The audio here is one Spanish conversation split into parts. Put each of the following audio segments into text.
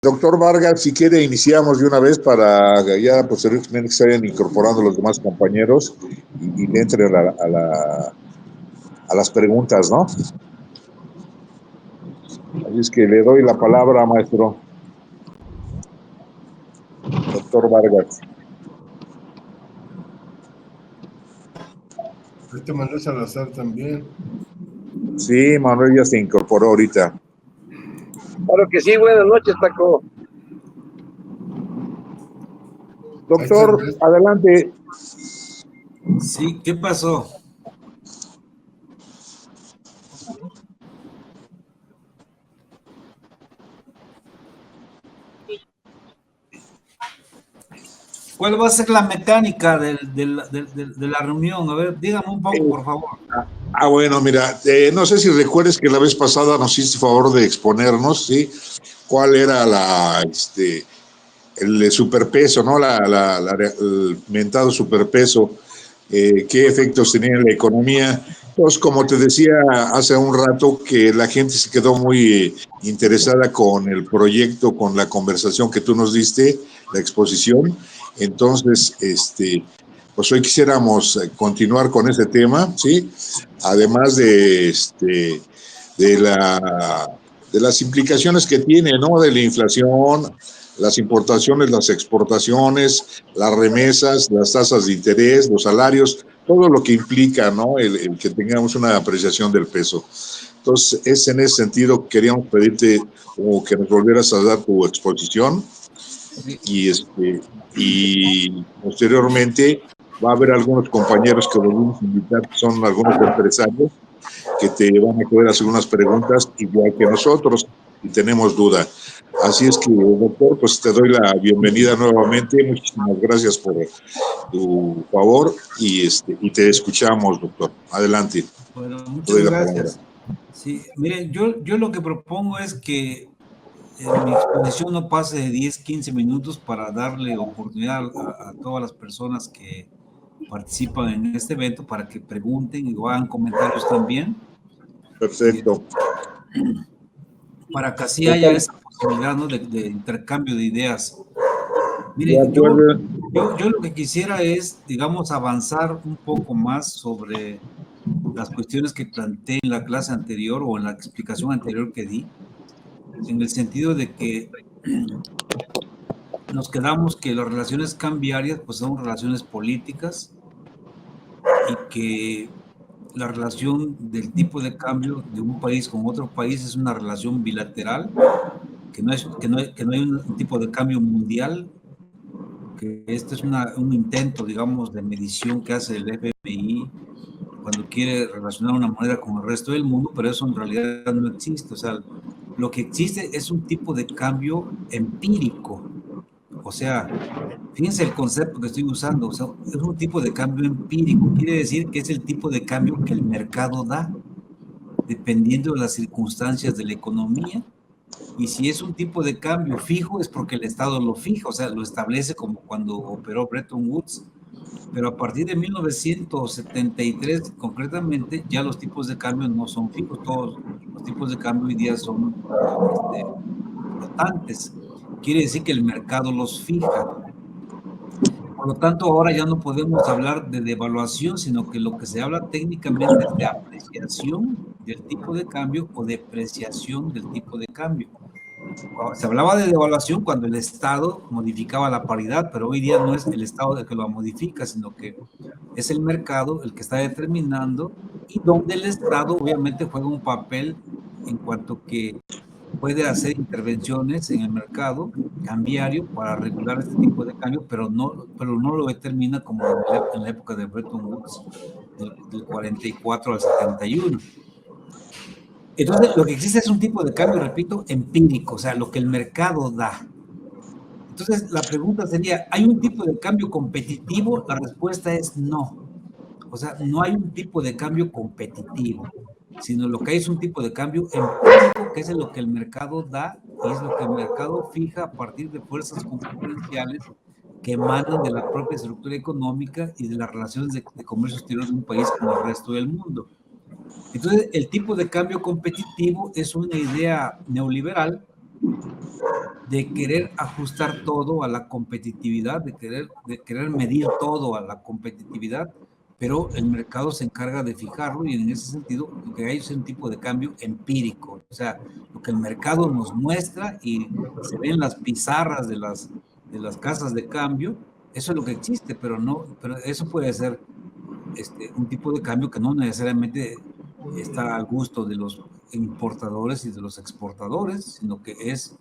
Doctor Vargas, si quiere, iniciamos de una vez para ya posteriormente que se vayan incorporando los demás compañeros y le entren a las preguntas, ¿no? Así es que le doy la palabra, maestro. Doctor Vargas. Este Manuel Salazar también. Sí, Manuel ya se incorporó ahorita. Claro que sí, buenas noches, Paco. Doctor, adelante. Sí, ¿qué pasó? ¿Cuál va a ser la mecánica de la reunión? A ver, dígame un poco, por favor. Bueno, mira, no sé si recuerdes que la vez pasada nos hiciste favor de exponernos, ¿sí? ¿Cuál era el superpeso, ¿no? El mentado superpeso, qué efectos tenía en la economía. Pues como te decía hace un rato, que la gente se quedó muy interesada con el proyecto, con la conversación que tú nos diste, la exposición. Entonces, pues hoy quisiéramos continuar con ese tema, ¿sí? Además de las implicaciones que tiene, ¿no? De la inflación, las importaciones, las exportaciones, las remesas, las tasas de interés, los salarios, todo lo que implica, ¿no? El que tengamos una apreciación del peso. Entonces, es en ese sentido que queríamos pedirte como que nos volvieras a dar tu exposición y posteriormente va a haber algunos compañeros que volvimos a invitar, que son algunos empresarios, que te van a poder hacer unas preguntas igual que nosotros y tenemos duda. Así es que, doctor, pues te doy la bienvenida nuevamente. Muchísimas gracias por tu favor y te escuchamos, doctor. Adelante. Bueno, muchas gracias. Sí, miren, yo lo que propongo es que mi exposición no pase de 10, 15 minutos para darle oportunidad a todas las personas que participan en este evento para que pregunten y hagan comentarios también. Perfecto. Para que así haya esa posibilidad, ¿no? de intercambio de ideas. Miren, yo lo que quisiera es, digamos, avanzar un poco más sobre las cuestiones que planteé en la clase anterior o en la explicación anterior que di, en el sentido de que nos quedamos que las relaciones cambiarias pues son relaciones políticas y que la relación del tipo de cambio de un país con otro país es una relación bilateral, que no hay un tipo de cambio mundial, que este es un intento, digamos, de medición que hace el FMI cuando quiere relacionar una moneda con el resto del mundo, pero eso en realidad no existe. O sea, lo que existe es un tipo de cambio empírico. O sea, fíjense el concepto que estoy usando, o sea, es un tipo de cambio empírico, quiere decir que es el tipo de cambio que el mercado da, dependiendo de las circunstancias de la economía, y si es un tipo de cambio fijo es porque el Estado lo fija, o sea, lo establece como cuando operó Bretton Woods, pero a partir de 1973, concretamente, ya los tipos de cambio no son fijos, todos los tipos de cambio hoy día son flotantes, quiere decir que el mercado los fija. Por lo tanto, ahora ya no podemos hablar de devaluación, sino que lo que se habla técnicamente es de apreciación del tipo de cambio o depreciación del tipo de cambio. Se hablaba de devaluación cuando el Estado modificaba la paridad, pero hoy día no es el Estado el que lo modifica, sino que es el mercado el que está determinando y donde el Estado obviamente juega un papel en cuanto que puede hacer intervenciones en el mercado cambiario para regular este tipo de cambio, pero no lo determina como en la época de Bretton Woods, del 44 al 71. Entonces, lo que existe es un tipo de cambio, repito, empírico, o sea, lo que el mercado da. Entonces, la pregunta sería, ¿hay un tipo de cambio competitivo? La respuesta es no. O sea, no hay un tipo de cambio competitivo, sino lo que hay es un tipo de cambio empírico, que es lo que el mercado da y es lo que el mercado fija a partir de fuerzas concurrenciales que emanan de la propia estructura económica y de las relaciones de comercio exterior de un país con el resto del mundo. Entonces, el tipo de cambio competitivo es una idea neoliberal de querer ajustar todo a la competitividad, de querer medir todo a la competitividad, pero el mercado se encarga de fijarlo y en ese sentido lo que hay es un tipo de cambio empírico, o sea, lo que el mercado nos muestra y se ven las pizarras de las casas de cambio, eso es lo que existe, pero eso puede ser un tipo de cambio que no necesariamente está al gusto de los importadores y de los exportadores, sino que es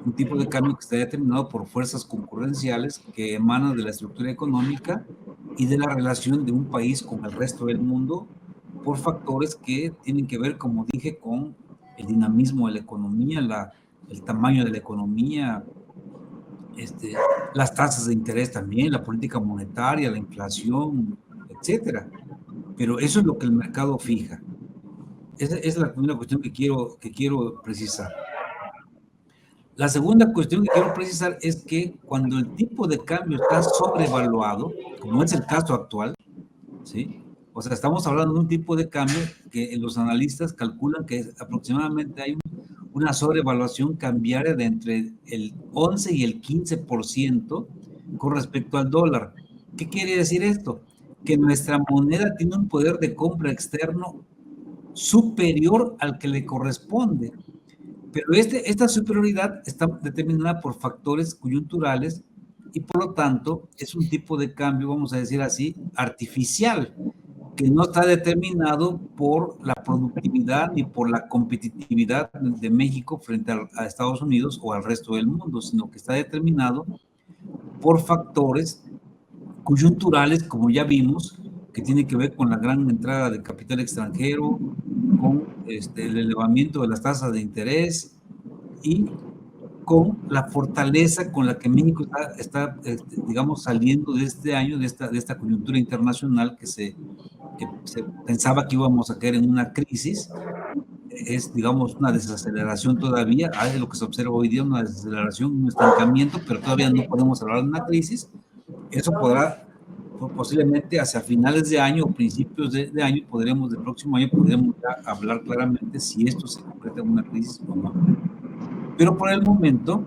un tipo de cambio que está determinado por fuerzas concurrenciales que emanan de la estructura económica y de la relación de un país con el resto del mundo por factores que tienen que ver, como dije, con el dinamismo de la economía, el tamaño de la economía, las tasas de interés también, la política monetaria, la inflación, etcétera. Pero eso es lo que el mercado fija. Esa es la primera cuestión que quiero precisar. La segunda cuestión que quiero precisar es que cuando el tipo de cambio está sobrevaluado, como es el caso actual, ¿sí? O sea, estamos hablando de un tipo de cambio que los analistas calculan que aproximadamente hay una sobrevaluación cambiaria de entre el 11 y el 15% con respecto al dólar. ¿Qué quiere decir esto? Que nuestra moneda tiene un poder de compra externo superior al que le corresponde. Pero esta superioridad está determinada por factores coyunturales y por lo tanto es un tipo de cambio, vamos a decir así, artificial, que no está determinado por la productividad ni por la competitividad de México frente a Estados Unidos o al resto del mundo, sino que está determinado por factores coyunturales, como ya vimos, que tiene que ver con la gran entrada de capital extranjero, con el elevamiento de las tasas de interés y con la fortaleza con la que México está digamos, saliendo de este año, de esta coyuntura internacional que se pensaba que íbamos a caer en una crisis. Es, digamos, una desaceleración todavía, es lo que se observa hoy día, una desaceleración, un estancamiento, pero todavía no podemos hablar de una crisis. Eso podrá, posiblemente hacia finales de año o principios de año, del próximo año, podremos ya hablar claramente si esto se concreta en una crisis o no. Pero por el momento,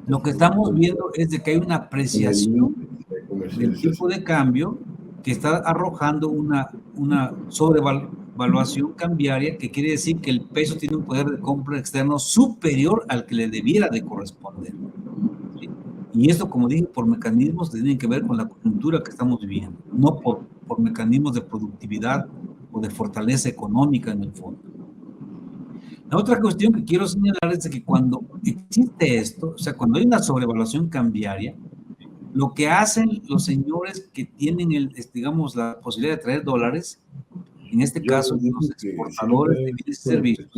lo que estamos viendo es de que hay una apreciación del tipo de cambio que está arrojando una sobrevaluación cambiaria, que quiere decir que el peso tiene un poder de compra externo superior al que le debiera de corresponder. ¿Sí? Y esto, como dije, por mecanismos que tienen que ver con la coyuntura que estamos viviendo, no por mecanismos de productividad o de fortaleza económica en el fondo. La otra cuestión que quiero señalar es que cuando existe esto, o sea, cuando hay una sobrevaluación cambiaria, lo que hacen los señores que tienen, digamos, la posibilidad de traer dólares, en este caso los exportadores de bienes y servicios,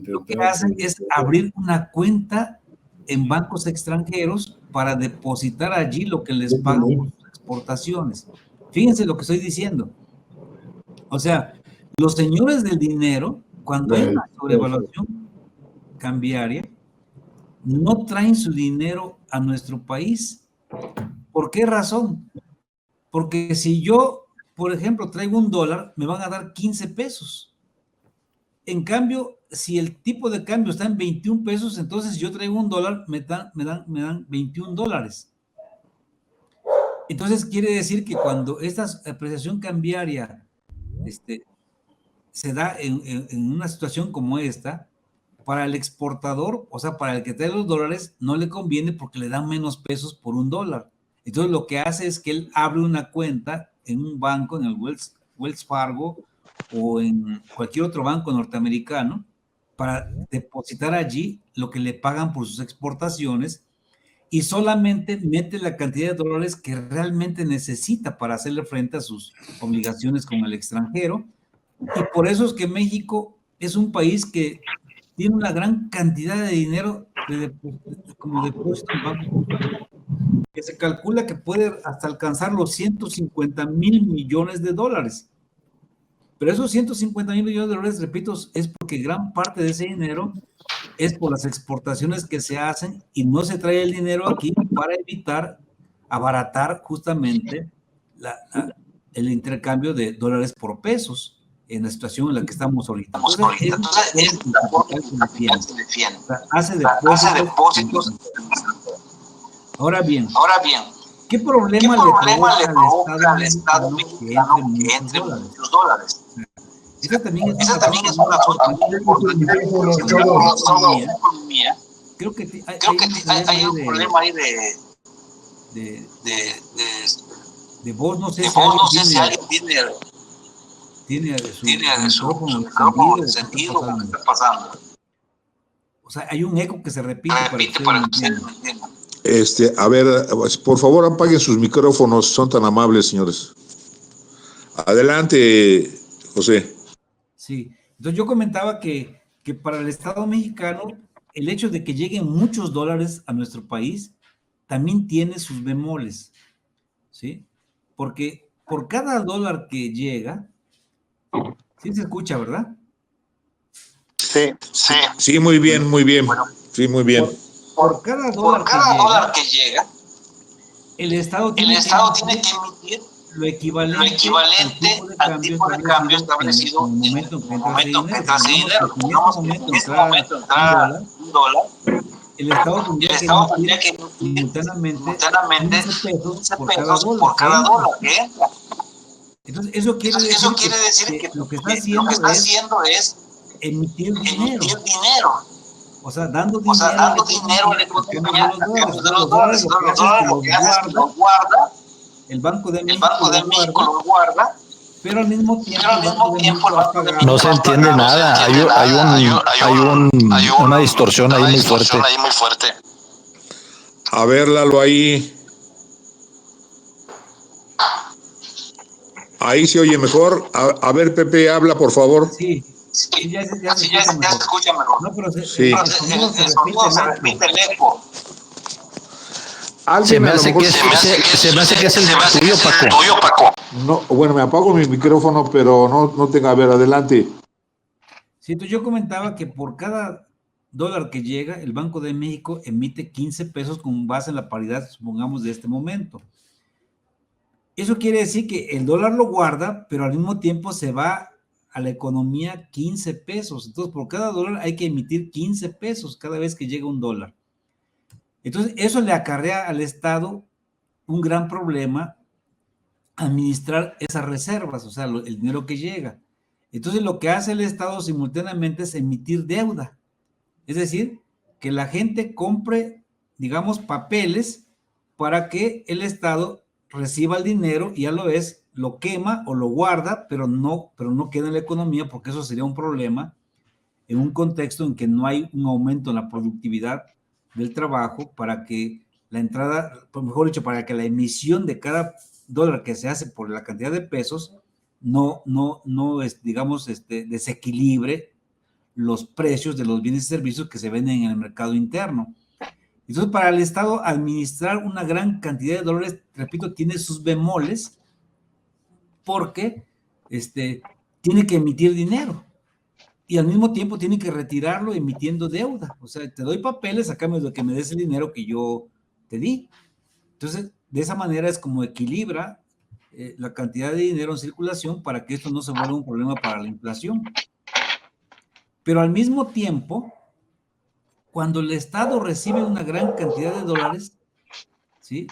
lo que hacen es abrir una cuenta en bancos extranjeros para depositar allí lo que les pagan por sus exportaciones. Fíjense lo que estoy diciendo. O sea, los señores del dinero, cuando hay una sobrevaluación cambiaria, no traen su dinero a nuestro país. ¿Por qué razón? Porque si yo, por ejemplo, traigo $1, me van a dar 15 pesos. En cambio, si el tipo de cambio está en 21 pesos, entonces yo traigo $1, me dan 21 dólares. Entonces quiere decir que cuando esta apreciación cambiaria se da en una situación como esta, para el exportador, o sea, para el que trae los dólares, no le conviene porque le dan menos pesos por $1. Entonces lo que hace es que él abre una cuenta en un banco, en el Wells Fargo o en cualquier otro banco norteamericano, para depositar allí lo que le pagan por sus exportaciones y solamente mete la cantidad de dólares que realmente necesita para hacerle frente a sus obligaciones con el extranjero. Y por eso es que México es un país que tiene una gran cantidad de dinero como depósito en banco, que se calcula que puede hasta alcanzar los 150,000 millones de dólares. Pero esos 150,000 millones de dólares, repito, es porque gran parte de ese dinero es por las exportaciones que se hacen y no se trae el dinero aquí para evitar abaratar justamente el intercambio de dólares por pesos. en la situación en la que estamos ahorita. Entonces, es la forma que se defiende. O sea, hace depósitos. Ahora bien, ¿qué problema le provoca al Estado mexicano que entre muchos dólares? Esa también es una cosa muy importante. Creo que hay un problema ahí de voz. No sé si alguien tiene su micrófono encendido o qué está pasando. O sea, hay un eco que se repite para que ustedes lo entiendan. A ver, por favor apaguen sus micrófonos, son tan amables, señores. Adelante, José. Sí, entonces yo comentaba que para el Estado mexicano, el hecho de que lleguen muchos dólares a nuestro país también tiene sus bemoles, ¿sí? Porque por cada dólar que llega, sí se escucha, ¿verdad? Sí, muy bien, muy bien. Sí, muy bien. Por cada dólar que llega, el Estado tiene que emitir lo equivalente al tipo de cambio establecido en el momento en que entra ese dinero. Supongamos que en este momento entra un dólar, el Estado tendría que emitir simultáneamente 15 pesos por cada dólar que entra. Entonces, eso quiere decir que lo que está haciendo es emitir dinero. O sea, dando dinero a la economía a cambio de los dólares. Los dólares lo que hace es que los guarda. El Banco de México los guarda, pero al mismo tiempo el Banco de México no se entiende nada. Hay una distorsión ahí muy fuerte. A ver, Lalo, ahí. Ahí se oye mejor. A ver, Pepe, habla, por favor. Sí, ya se escucha mejor. No, pero el sonido se repite el eco. Se me hace que es el tuyo, Paco. No, bueno, me apago mi micrófono, pero no tengo. A ver, adelante. Sí, entonces yo comentaba que por cada dólar que llega, el Banco de México emite 15 pesos con base en la paridad, supongamos, de este momento. Eso quiere decir que el dólar lo guarda, pero al mismo tiempo se va a la economía 15 pesos. Entonces, por cada dólar hay que emitir 15 pesos cada vez que llega un dólar. Entonces, eso le acarrea al Estado un gran problema administrar esas reservas, o sea, el dinero que llega. Entonces, lo que hace el Estado simultáneamente es emitir deuda. Es decir, que la gente compre, digamos, papeles para que el Estado reciba el dinero y a la vez lo quema o lo guarda, pero no queda en la economía, porque eso sería un problema en un contexto en que no hay un aumento en la productividad del trabajo para que la entrada, mejor dicho, para que la emisión de cada dólar que se hace por la cantidad de pesos no digamos, desequilibre los precios de los bienes y servicios que se venden en el mercado interno. Entonces, para el Estado, administrar una gran cantidad de dólares, repito, tiene sus bemoles, porque tiene que emitir dinero y al mismo tiempo tiene que retirarlo emitiendo deuda. O sea, te doy papeles a cambio de que me des el dinero que yo te di. Entonces, de esa manera es como equilibra la cantidad de dinero en circulación para que esto no se vuelva un problema para la inflación. Pero al mismo tiempo, cuando el Estado recibe una gran cantidad de dólares, ¿sí?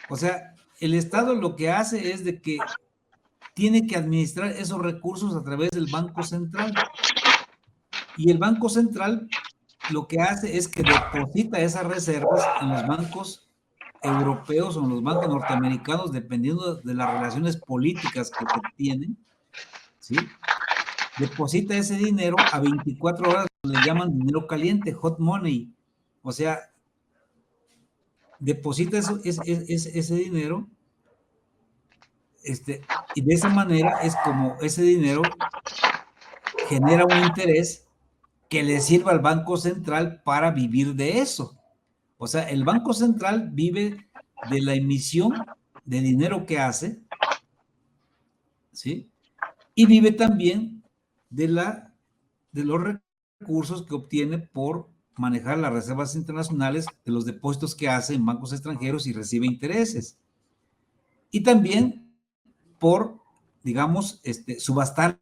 O sea, el Estado lo que hace es de que tiene que administrar esos recursos a través del Banco Central. Y el Banco Central lo que hace es que deposita esas reservas en los bancos europeos o en los bancos norteamericanos, dependiendo de las relaciones políticas que tienen, ¿sí? Deposita ese dinero a 24 horas, le llaman dinero caliente, hot money. O sea, deposita ese dinero, y de esa manera es como ese dinero genera un interés que le sirva al Banco Central para vivir de eso. O sea, el Banco Central vive de la emisión de dinero que hace, ¿sí? Y vive también de los recursos que obtiene por manejar las reservas internacionales, de los depósitos que hace en bancos extranjeros y recibe intereses. Y también por, digamos, subastar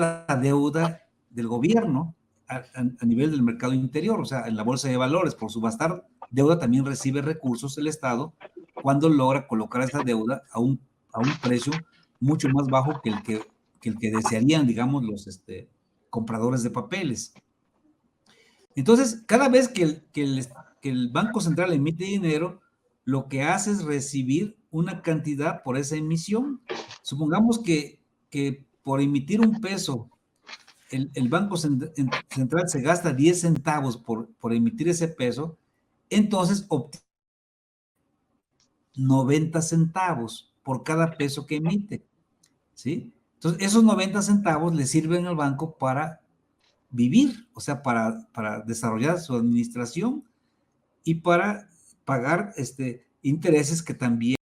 la deuda del gobierno a nivel del mercado interior, o sea, en la bolsa de valores. Por subastar deuda también recibe recursos el Estado cuando logra colocar esa deuda a un precio mucho más bajo que el que desearían, digamos, los compradores de papeles. Entonces, cada vez que el Banco Central emite dinero, lo que hace es recibir una cantidad por esa emisión. Supongamos que por emitir un peso, el Banco Central se gasta 10 centavos por emitir ese peso, entonces obtiene 90 centavos por cada peso que emite, ¿sí? Entonces, esos 90 centavos le sirven al banco para vivir, o sea, para desarrollar su administración y para pagar intereses que también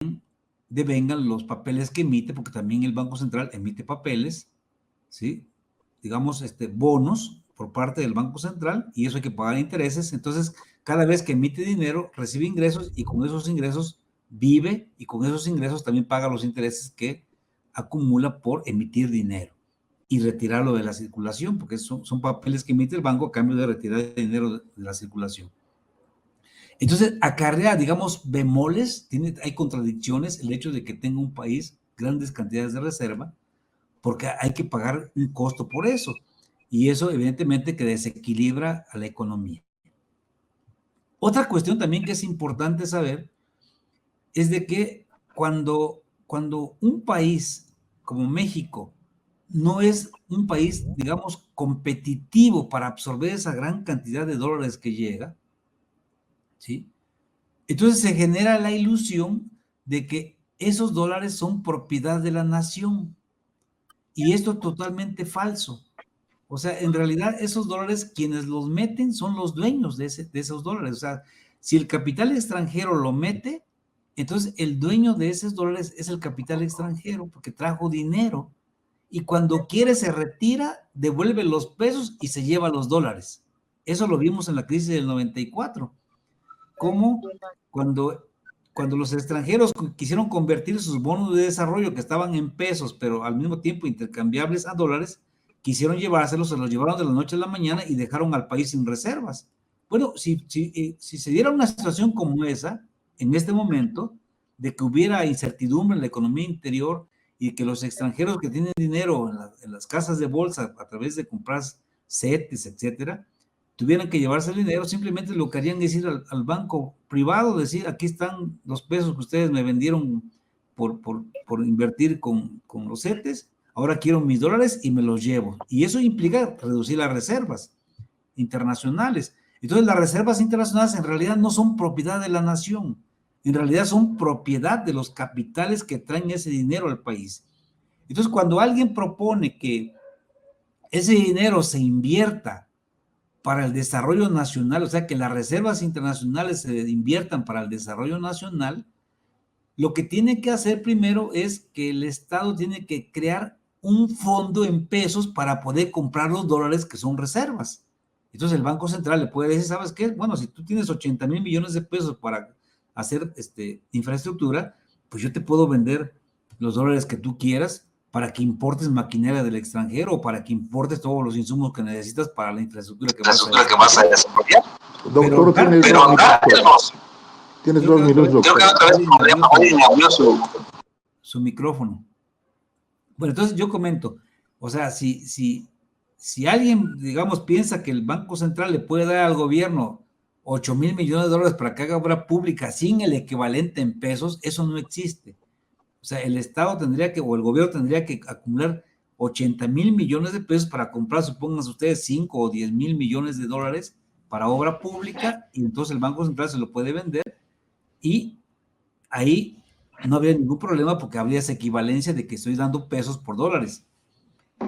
devengan los papeles que emite, porque también el Banco Central emite papeles, ¿sí? Digamos, bonos por parte del Banco Central, y eso hay que pagar intereses. Entonces, cada vez que emite dinero, recibe ingresos, y con esos ingresos vive, y con esos ingresos también paga los intereses que acumula por emitir dinero y retirarlo de la circulación, porque son papeles que emite el banco a cambio de retirar dinero de la circulación. Entonces, acarrea, digamos, bemoles, hay contradicciones el hecho de que tenga un país grandes cantidades de reserva, porque hay que pagar un costo por eso, y eso evidentemente que desequilibra a la economía. Otra cuestión también que es importante saber es de que cuando un país como México no es un país, digamos, competitivo para absorber esa gran cantidad de dólares que llega, ¿sí? Entonces se genera la ilusión de que esos dólares son propiedad de la nación, y esto es totalmente falso. O sea, en realidad esos dólares, quienes los meten son los dueños de esos dólares. O sea, si el capital extranjero lo mete, entonces el dueño de esos dólares es el capital extranjero, porque trajo dinero, y cuando quiere se retira, devuelve los pesos y se lleva los dólares. Eso lo vimos en la crisis del 94. Como cuando los extranjeros quisieron convertir sus bonos de desarrollo que estaban en pesos, pero al mismo tiempo intercambiables a dólares, quisieron llevárselos, se los llevaron de la noche a la mañana y dejaron al país sin reservas. Bueno, si se diera una situación como esa, en este momento, de que hubiera incertidumbre en la economía interior y que los extranjeros que tienen dinero en las casas de bolsa a través de comprar CETES, etcétera, tuvieran que llevarse el dinero, simplemente lo que harían es ir al banco privado, decir, aquí están los pesos que ustedes me vendieron por invertir con los CETES, ahora quiero mis dólares y me los llevo. Y eso implica reducir las reservas internacionales. Entonces, las reservas internacionales en realidad no son propiedad de la nación, en realidad son propiedad de los capitales que traen ese dinero al país. Entonces, cuando alguien propone que ese dinero se invierta para el desarrollo nacional, o sea, que las reservas internacionales se inviertan para el desarrollo nacional, lo que tiene que hacer primero es que el Estado tiene que crear un fondo en pesos para poder comprar los dólares que son reservas. Entonces el Banco Central le puede decir, ¿sabes qué? Bueno, si tú tienes 80 mil millones de pesos para hacer infraestructura, pues yo te puedo vender los dólares que tú quieras para que importes maquinaria del extranjero o para que importes todos los insumos que necesitas para la infraestructura que vas a desarrollar. Doctor, tienes 2 minutos, doctor. Creo que abrió su micrófono. Bueno, entonces yo comento, o sea, si alguien, digamos, piensa que el Banco Central le puede dar al gobierno 8 mil millones de dólares para que haga obra pública sin el equivalente en pesos, eso no existe. O sea, el Estado tendría que, o el gobierno tendría que acumular 80 mil millones de pesos para comprar, supónganse ustedes, 5 o 10 mil millones de dólares para obra pública, y entonces el Banco Central se lo puede vender, y ahí no habría ningún problema porque habría esa equivalencia de que estoy dando pesos por dólares.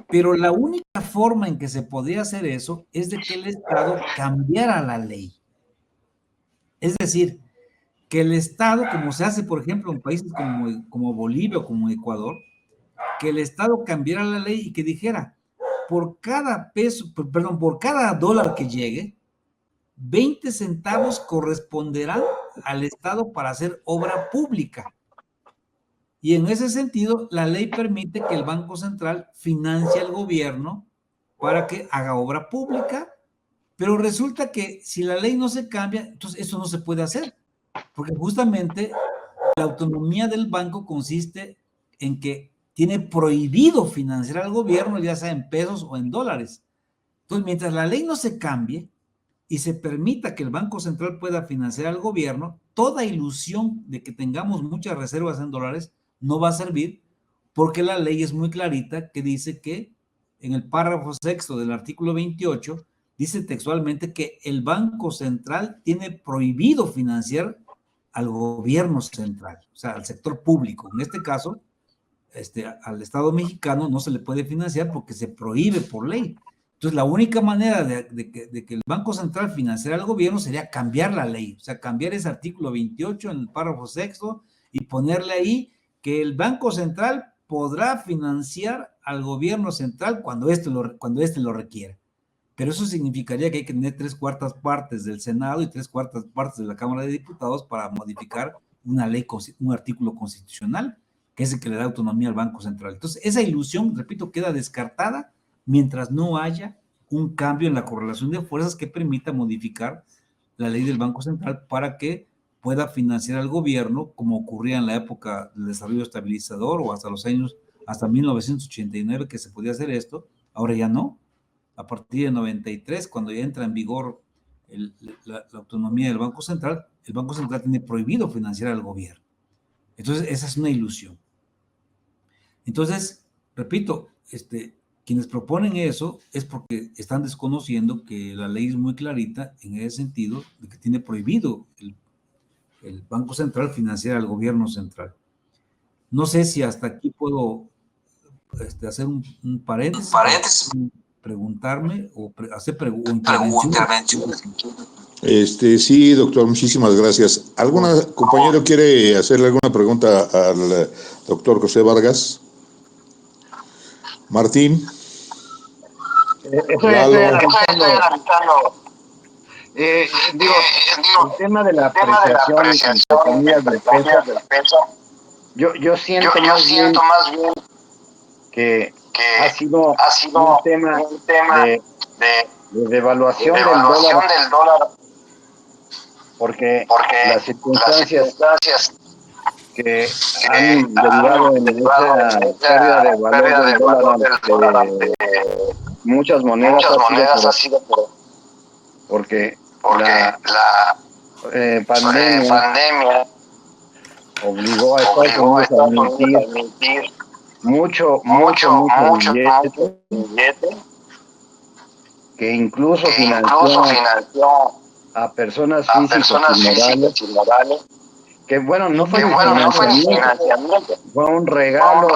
Pero la única forma en que se podría hacer eso es de que el Estado cambiara la ley. Es decir, que el Estado, como se hace, por ejemplo, en países como Bolivia o como Ecuador, que el Estado cambiara la ley y que dijera, por cada dólar que llegue, 20 centavos corresponderán al Estado para hacer obra pública. Y en ese sentido, la ley permite que el Banco Central financie al gobierno para que haga obra pública, pero resulta que si la ley no se cambia, entonces eso no se puede hacer, porque justamente la autonomía del banco consiste en que tiene prohibido financiar al gobierno, ya sea en pesos o en dólares. Entonces, mientras la ley no se cambie y se permita que el Banco Central pueda financiar al gobierno, toda ilusión de que tengamos muchas reservas en dólares no va a servir, porque la ley es muy clarita que dice que en el párrafo sexto del artículo 28 dice textualmente que el Banco Central tiene prohibido financiar al gobierno central, o sea, al sector público. En este caso, al Estado mexicano no se le puede financiar porque se prohíbe por ley. Entonces, la única manera de que el Banco Central financiara al gobierno sería cambiar la ley, o sea, cambiar ese artículo 28 en el párrafo sexto y ponerle ahí que el Banco Central podrá financiar al gobierno central cuando éste lo requiera. Pero eso significaría que hay que tener 3/4 partes del Senado y 3/4 partes de la Cámara de Diputados para modificar una ley, un artículo constitucional, que es el que le da autonomía al Banco Central. Entonces, esa ilusión, repito, queda descartada mientras no haya un cambio en la correlación de fuerzas que permita modificar la ley del Banco Central para que pueda financiar al gobierno, como ocurría en la época del desarrollo estabilizador o hasta 1989 que se podía hacer esto. Ahora ya no. A partir de 93, cuando ya entra en vigor la autonomía del Banco Central, el Banco Central tiene prohibido financiar al gobierno. Entonces, esa es una ilusión. Entonces, repito, quienes proponen eso es porque están desconociendo que la ley es muy clarita en ese sentido, de que tiene prohibido el Banco Central financiar al gobierno central. No sé si hasta aquí puedo hacer un paréntesis. Preguntarme o hacer intervenciones. Sí, doctor, muchísimas gracias. ¿Algún compañero quiere hacerle alguna pregunta al doctor José Vargas? Martín. Estoy analizando. El tema de la apreciación entre comillas del peso, yo siento más bien que ha sido un tema de devaluación del dólar, porque las circunstancias que han derivado en esa pérdida de valor del dólar ante muchas monedas ha sido porque la pandemia obligó a Estados Unidos a emitir mucho billete, que incluso financió a personas físicas y morales, que bueno, no fue financiamiento, fue un regalo,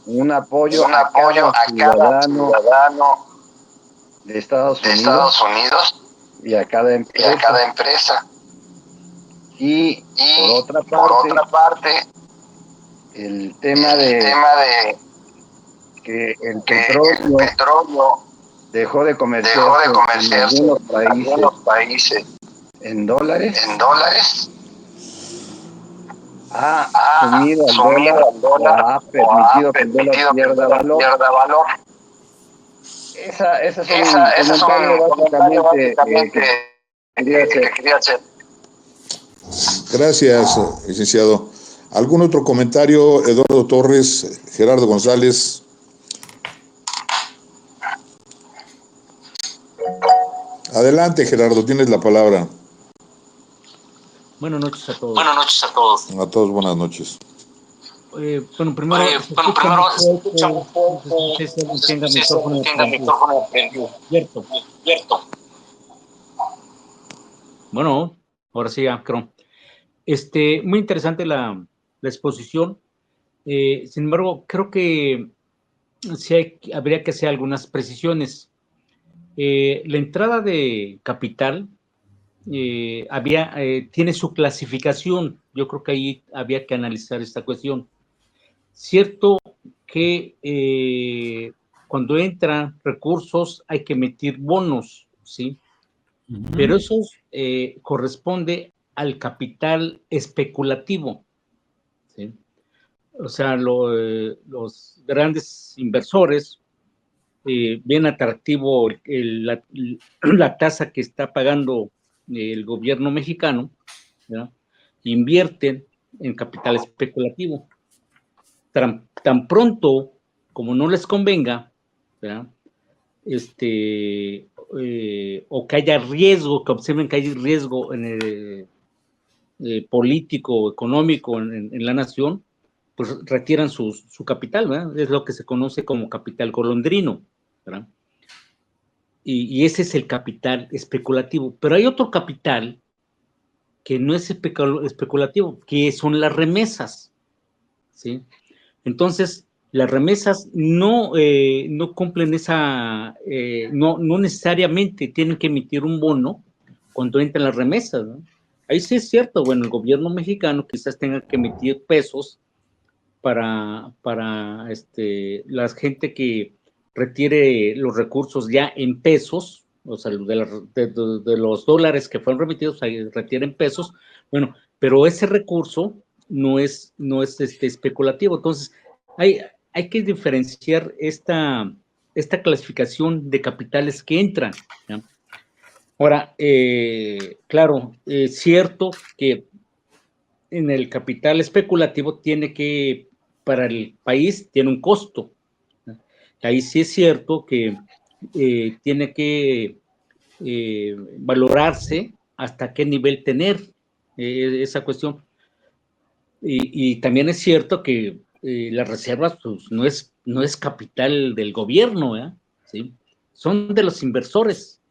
un apoyo a cada ciudadano de Estados Unidos y a cada empresa. Y por otra parte, el tema de que el petróleo dejó de comerciarse en algunos países en dólares, ha sumido al dólar, ha permitido que el dólar pierda valor. Ese es un comentario básicamente que quería hacer. Gracias, licenciado. ¿Algún otro comentario? Eduardo Torres, Gerardo González. Adelante, Gerardo, tienes la palabra. Buenas noches a todos. A todos, buenas noches. Primero escucha un poco, tenga micrófono abierto. Bueno, ahora sí, creo. Muy interesante la exposición. Sin embargo, creo que sí habría que hacer algunas precisiones. La entrada de capital tiene su clasificación. Yo creo que ahí había que analizar esta cuestión. Cierto que cuando entran recursos hay que emitir bonos, ¿sí? Pero eso corresponde al capital especulativo, ¿sí? O sea, los grandes inversores bien atractivo la tasa que está pagando el gobierno mexicano, ¿verdad? Invierten en capital especulativo. Tan pronto como no les convenga, ¿verdad? O que haya riesgo, que observen que hay riesgo en el político, económico en la nación, pues retiran su capital, ¿verdad? Es lo que se conoce como capital golondrino, ¿verdad? Y ese es el capital especulativo. Pero hay otro capital que no es especulativo, que son las remesas, ¿sí? Entonces, las remesas no cumplen no necesariamente tienen que emitir un bono cuando entran las remesas, ¿no? Ahí sí es cierto, bueno, el gobierno mexicano quizás tenga que emitir pesos para la gente que retire los recursos ya en pesos, o sea, de los dólares que fueron remitidos, retiren pesos, bueno, pero ese recurso no es especulativo. Entonces, hay que diferenciar esta clasificación de capitales que entran, ¿ya? Ahora, claro, es cierto que en el capital especulativo para el país tiene un costo, ¿no? Ahí sí es cierto que tiene que valorarse hasta qué nivel tener esa cuestión. Y también es cierto que las reservas pues, no es capital del gobierno, ¿eh? ¿Sí? Son de los inversores,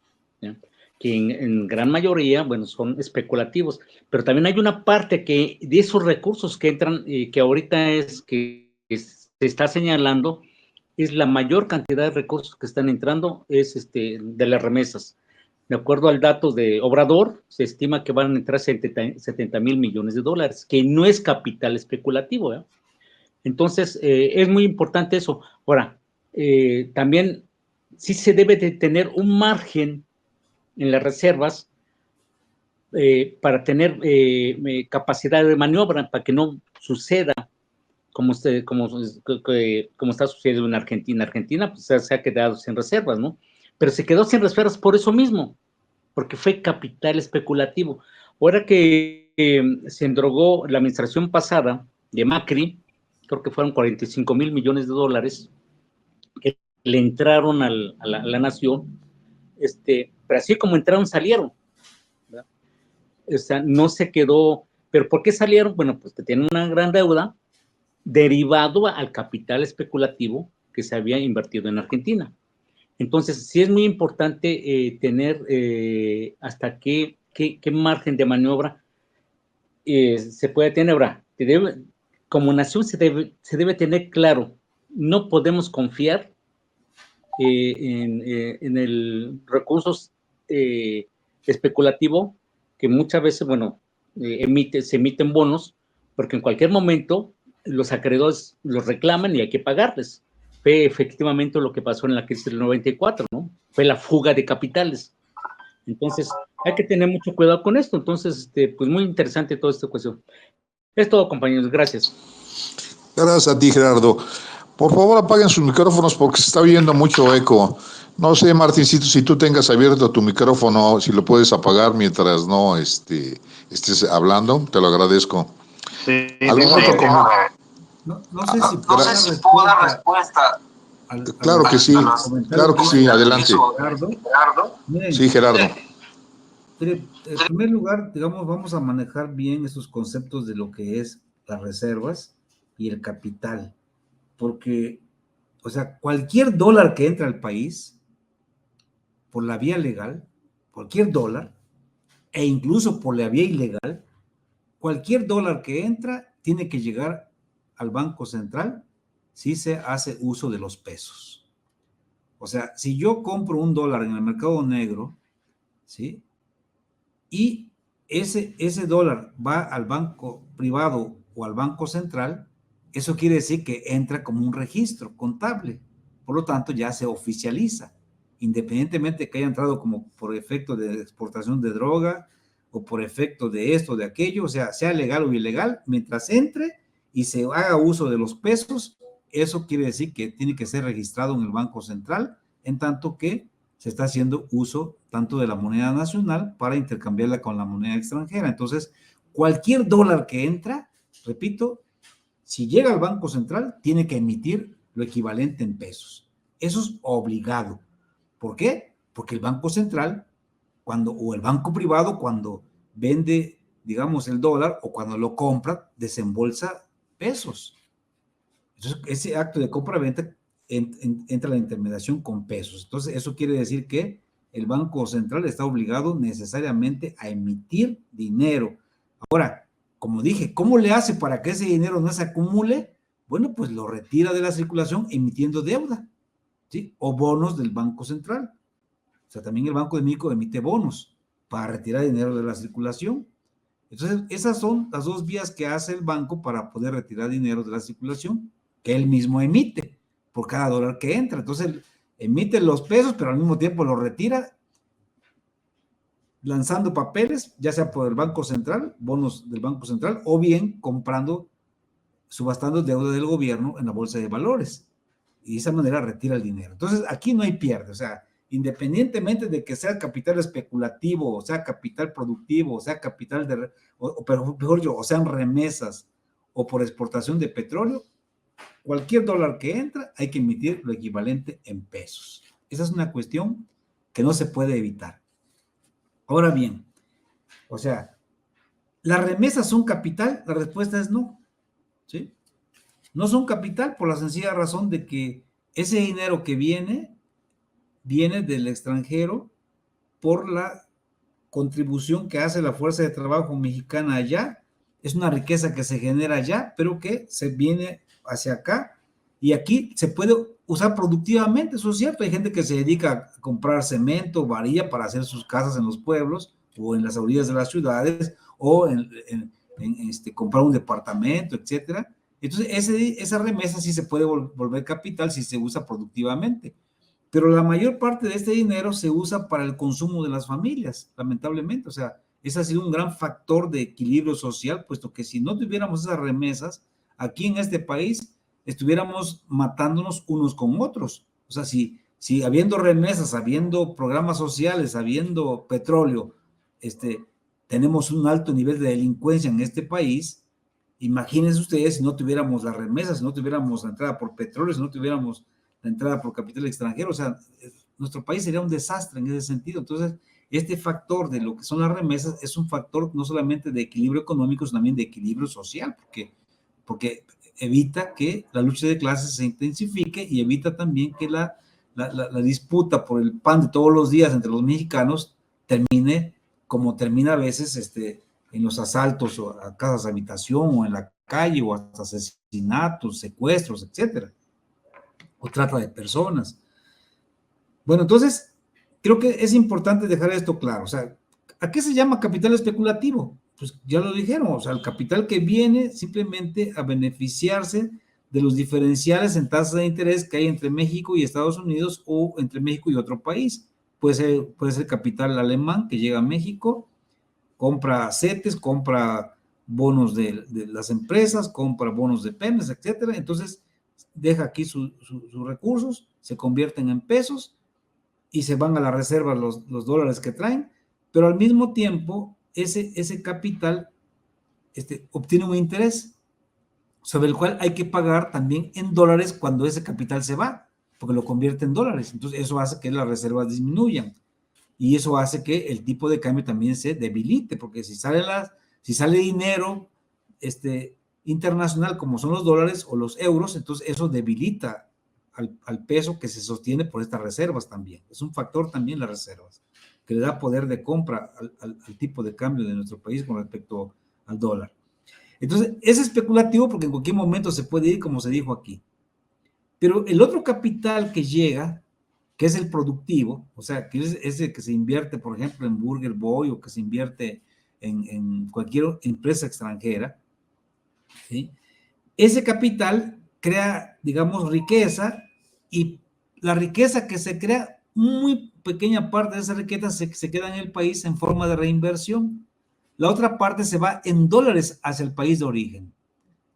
¿eh? Que en gran mayoría, bueno, son especulativos, pero también hay una parte de esos recursos que entran, que ahorita que se está señalando, es la mayor cantidad de recursos que están entrando, es de las remesas. De acuerdo al dato de Obrador, se estima que van a entrar 70,000 millones de dólares, que no es capital especulativo, ¿eh? Entonces, es muy importante eso. Ahora, también sí se debe de tener un margen en las reservas para tener capacidad de maniobra, para que no suceda como está sucediendo en Argentina. Argentina pues, se ha quedado sin reservas, ¿no? Pero se quedó sin reservas por eso mismo, porque fue capital especulativo. Ahora que se endrogó la administración pasada de Macri, creo que fueron 45,000 millones de dólares que le entraron a la nación, pero así como entraron, salieron, ¿verdad? O sea, no se quedó. ¿Pero por qué salieron? Bueno, pues que tienen una gran deuda derivado al capital especulativo que se había invertido en Argentina. Entonces, sí es muy importante tener hasta qué margen de maniobra se puede tener. Ahora, como nación se debe tener claro, no podemos confiar en el recursos especulativo que muchas veces, bueno, se emiten bonos, porque en cualquier momento los acreedores los reclaman y hay que pagarles. Fue efectivamente lo que pasó en la crisis del 94, ¿no? Fue la fuga de capitales. Entonces, hay que tener mucho cuidado con esto. Entonces, pues muy interesante toda esta cuestión. Es todo, compañeros. Gracias. Gracias a ti, Gerardo. Por favor, apaguen sus micrófonos porque se está oyendo mucho eco. No sé, Martincito, si tú tengas abierto tu micrófono, si lo puedes apagar mientras no estés hablando, te lo agradezco. Sí, no sé si puedo dar respuesta. Claro que sí, adelante. Gerardo. Sí, Gerardo. En primer lugar, digamos, vamos a manejar bien esos conceptos de lo que es las reservas y el capital, porque, o sea, cualquier dólar que entra al país por la vía legal, cualquier dólar, e incluso por la vía ilegal, cualquier dólar que entra tiene que llegar al Banco Central si se hace uso de los pesos. O sea, si yo compro un dólar en el mercado negro, ¿sí? Y ese dólar va al banco privado o al Banco Central, eso quiere decir que entra como un registro contable. Por lo tanto, ya se oficializa, independientemente de que haya entrado como por efecto de exportación de droga o por efecto de esto, de aquello, o sea legal o ilegal, mientras entre y se haga uso de los pesos, eso quiere decir que tiene que ser registrado en el Banco Central en tanto que se está haciendo uso tanto de la moneda nacional para intercambiarla con la moneda extranjera. Entonces, cualquier dólar que entra, repito, si llega al Banco Central, tiene que emitir lo equivalente en pesos. Eso es obligado. ¿Por qué? Porque el Banco Central, o el banco privado, cuando vende, digamos, el dólar o cuando lo compra, desembolsa pesos. Entonces, ese acto de compra-venta entra la intermediación con pesos. Entonces, eso quiere decir que el Banco Central está obligado necesariamente a emitir dinero. Ahora, como dije, ¿cómo le hace para que ese dinero no se acumule? Bueno, pues lo retira de la circulación emitiendo deuda, ¿sí? O bonos del Banco Central. O sea, también el Banco de México emite bonos para retirar dinero de la circulación. Entonces, esas son las dos vías que hace el banco para poder retirar dinero de la circulación, que él mismo emite por cada dólar que entra. Entonces, emite los pesos, pero al mismo tiempo los retira lanzando papeles, ya sea por el Banco Central, bonos del Banco Central, o bien subastando deuda del gobierno en la bolsa de valores. Y de esa manera retira el dinero. Entonces, aquí no hay pierde. O sea, independientemente de que sea capital especulativo, o sea capital productivo, o sea capital o sean remesas, o por exportación de petróleo, cualquier dólar que entra hay que emitir lo equivalente en pesos. Esa es una cuestión que no se puede evitar. Ahora bien, o sea, ¿las remesas son capital? La respuesta es no, ¿sí? No son capital por la sencilla razón de que ese dinero que viene del extranjero por la contribución que hace la fuerza de trabajo mexicana allá. Es una riqueza que se genera allá, pero que se viene hacia acá y aquí se puede usar productivamente, eso es cierto. Hay gente que se dedica a comprar cemento, varilla para hacer sus casas en los pueblos o en las orillas de las ciudades o comprar un departamento, etcétera. Entonces, esa remesa sí se puede volver capital si se usa productivamente. Pero la mayor parte de este dinero se usa para el consumo de las familias, lamentablemente. O sea, ese ha sido un gran factor de equilibrio social, puesto que si no tuviéramos esas remesas, aquí en este país estuviéramos matándonos unos con otros. O sea, si habiendo remesas, habiendo programas sociales, habiendo petróleo, tenemos un alto nivel de delincuencia en este país, imagínense ustedes si no tuviéramos las remesas, si no tuviéramos la entrada por petróleo, si no tuviéramos la entrada por capital extranjero. O sea, nuestro país sería un desastre en ese sentido. Entonces, este factor de lo que son las remesas es un factor no solamente de equilibrio económico, sino también de equilibrio social, porque evita que la lucha de clases se intensifique y evita también que la disputa por el pan de todos los días entre los mexicanos termine como termina a veces en los asaltos a casas de habitación o en la calle o hasta asesinatos, secuestros, etcétera, o trata de personas. Bueno, entonces creo que es importante dejar esto claro. O sea, ¿a qué se llama capital especulativo? Pues ya lo dijeron, o sea, el capital que viene simplemente a beneficiarse de los diferenciales en tasas de interés que hay entre México y Estados Unidos o entre México y otro país. Puede ser capital alemán que llega a México, compra CETES, compra bonos de las empresas, compra bonos de Pemex, etcétera. Entonces, deja aquí sus recursos, se convierten en pesos y se van a la reserva los dólares que traen, pero al mismo tiempo ese capital obtiene un interés sobre el cual hay que pagar también en dólares cuando ese capital se va, porque lo convierte en dólares. Entonces eso hace que las reservas disminuyan y eso hace que el tipo de cambio también se debilite, porque si sale dinero internacional como son los dólares o los euros, entonces eso debilita al peso que se sostiene por estas reservas también. Es un factor también las reservas, que le da poder de compra al tipo de cambio de nuestro país con respecto al dólar. Entonces, es especulativo porque en cualquier momento se puede ir, como se dijo aquí. Pero el otro capital que llega, que es el productivo, o sea, que es ese que se invierte, por ejemplo, en Burger Boy o que se invierte en cualquier empresa extranjera, ¿sí? Ese capital crea, digamos, riqueza, y la riqueza que se crea, muy pequeña parte de esa riqueza se queda en el país en forma de reinversión. La otra parte se va en dólares hacia el país de origen,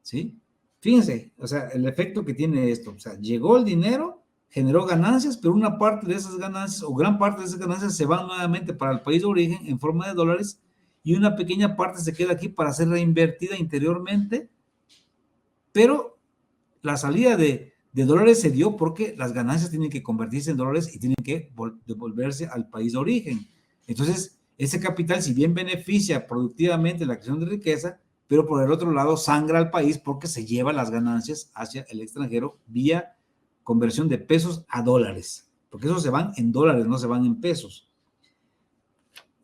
¿sí? Fíjense, o sea, el efecto que tiene esto. O sea, llegó el dinero, generó ganancias, pero una parte de esas ganancias, o gran parte de esas ganancias, se van nuevamente para el país de origen en forma de dólares, y una pequeña parte se queda aquí para ser reinvertida interiormente, pero la salida de dólares se dio porque las ganancias tienen que convertirse en dólares y tienen que devolverse al país de origen. Entonces, ese capital, si bien beneficia productivamente la creación de riqueza, pero por el otro lado sangra al país porque se lleva las ganancias hacia el extranjero vía conversión de pesos a dólares, porque esos se van en dólares, no se van en pesos.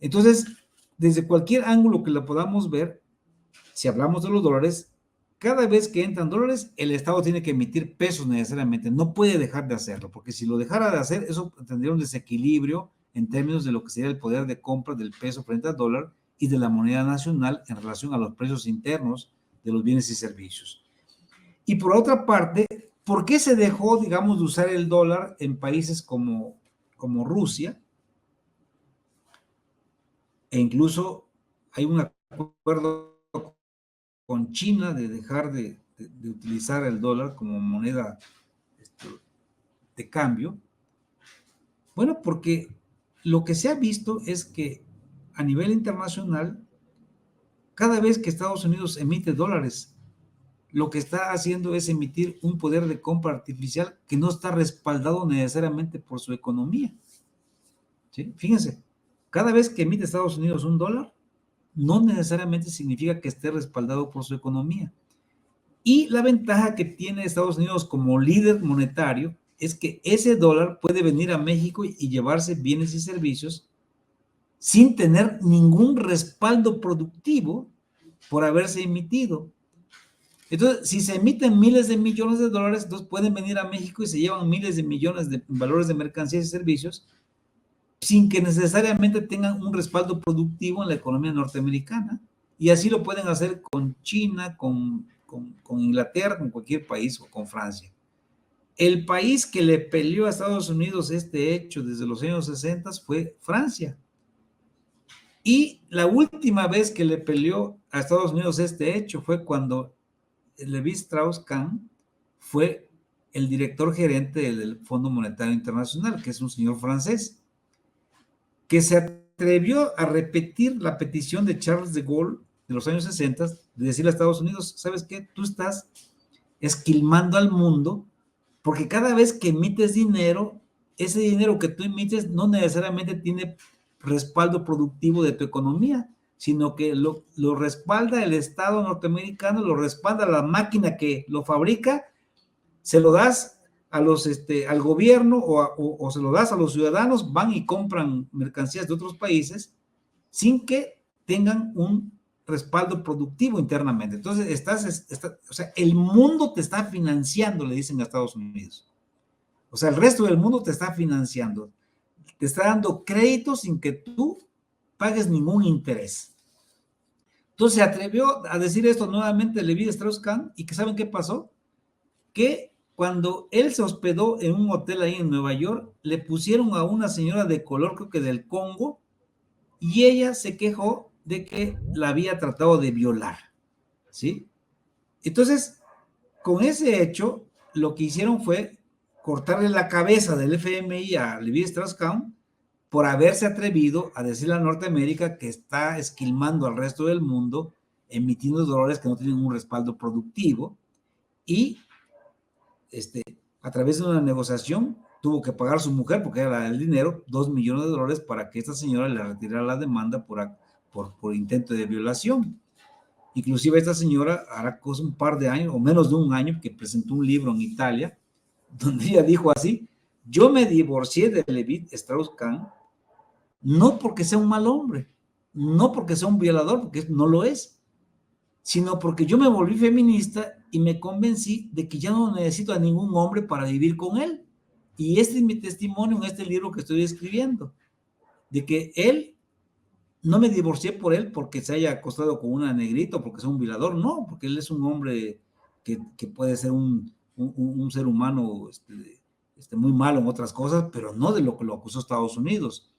Entonces, desde cualquier ángulo que lo podamos ver, si hablamos de los dólares, cada vez que entran dólares, el Estado tiene que emitir pesos necesariamente, no puede dejar de hacerlo, porque si lo dejara de hacer, eso tendría un desequilibrio en términos de lo que sería el poder de compra del peso frente al dólar y de la moneda nacional en relación a los precios internos de los bienes y servicios. Y por otra parte, ¿por qué se dejó, digamos, de usar el dólar en países como Rusia? E incluso hay un acuerdo con China de dejar de utilizar el dólar como moneda de cambio. Bueno, porque lo que se ha visto es que a nivel internacional, cada vez que Estados Unidos emite dólares, lo que está haciendo es emitir un poder de compra artificial que no está respaldado necesariamente por su economía. ¿Sí? Fíjense, cada vez que emite Estados Unidos un dólar, no necesariamente significa que esté respaldado por su economía. Y la ventaja que tiene Estados Unidos como líder monetario es que ese dólar puede venir a México y llevarse bienes y servicios sin tener ningún respaldo productivo por haberse emitido. Entonces, si se emiten miles de millones de dólares, entonces pueden venir a México y se llevan miles de millones de valores de mercancías y servicios sin que necesariamente tengan un respaldo productivo en la economía norteamericana. Y así lo pueden hacer con China, con Inglaterra, con cualquier país o con Francia. El país que le peleó a Estados Unidos este hecho desde los años 60 fue Francia. Y la última vez que le peleó a Estados Unidos este hecho fue cuando Levi Strauss-Kahn fue el director gerente del Fondo Monetario Internacional, que es un señor francés, que se atrevió a repetir la petición de Charles de Gaulle de los años 60 de decirle a Estados Unidos, ¿sabes qué? Tú estás esquilmando al mundo porque cada vez que emites dinero, ese dinero que tú emites no necesariamente tiene respaldo productivo de tu economía, sino que lo respalda el Estado norteamericano, lo respalda la máquina que lo fabrica, se lo das a al gobierno o se lo das a los ciudadanos, van y compran mercancías de otros países sin que tengan un respaldo productivo internamente. Entonces, o sea, el mundo te está financiando, le dicen a Estados Unidos. O sea, el resto del mundo te está financiando. Te está dando crédito sin que tú pagues ningún interés. Entonces se atrevió a decir esto nuevamente Levi Strauss-Kahn, y que ¿saben qué pasó? Que cuando él se hospedó en un hotel ahí en Nueva York, le pusieron a una señora de color, creo que del Congo, y ella se quejó de que la había tratado de violar, ¿sí? Entonces, con ese hecho, lo que hicieron fue cortarle la cabeza del FMI a Levi Strauss-Kahn por haberse atrevido a decirle a Norteamérica que está esquilmando al resto del mundo, emitiendo dólares que no tienen un respaldo productivo, y a través de una negociación tuvo que pagar su mujer, porque era el dinero, $2 millones para que esta señora le retirara la demanda por intento de violación. Inclusive esta señora hará un par de años, o menos de un año, que presentó un libro en Italia, donde ella dijo así: yo me divorcié de Levi Strauss-Kahn no porque sea un mal hombre, no porque sea un violador, porque no lo es, sino porque yo me volví feminista y me convencí de que ya no necesito a ningún hombre para vivir con él. Y este es mi testimonio en este libro que estoy escribiendo, de que él, no me divorcié por él porque se haya acostado con una negrita o porque sea un violador, no, porque él es un hombre que puede ser un ser humano muy malo en otras cosas, pero no de lo que lo acusó Estados Unidos.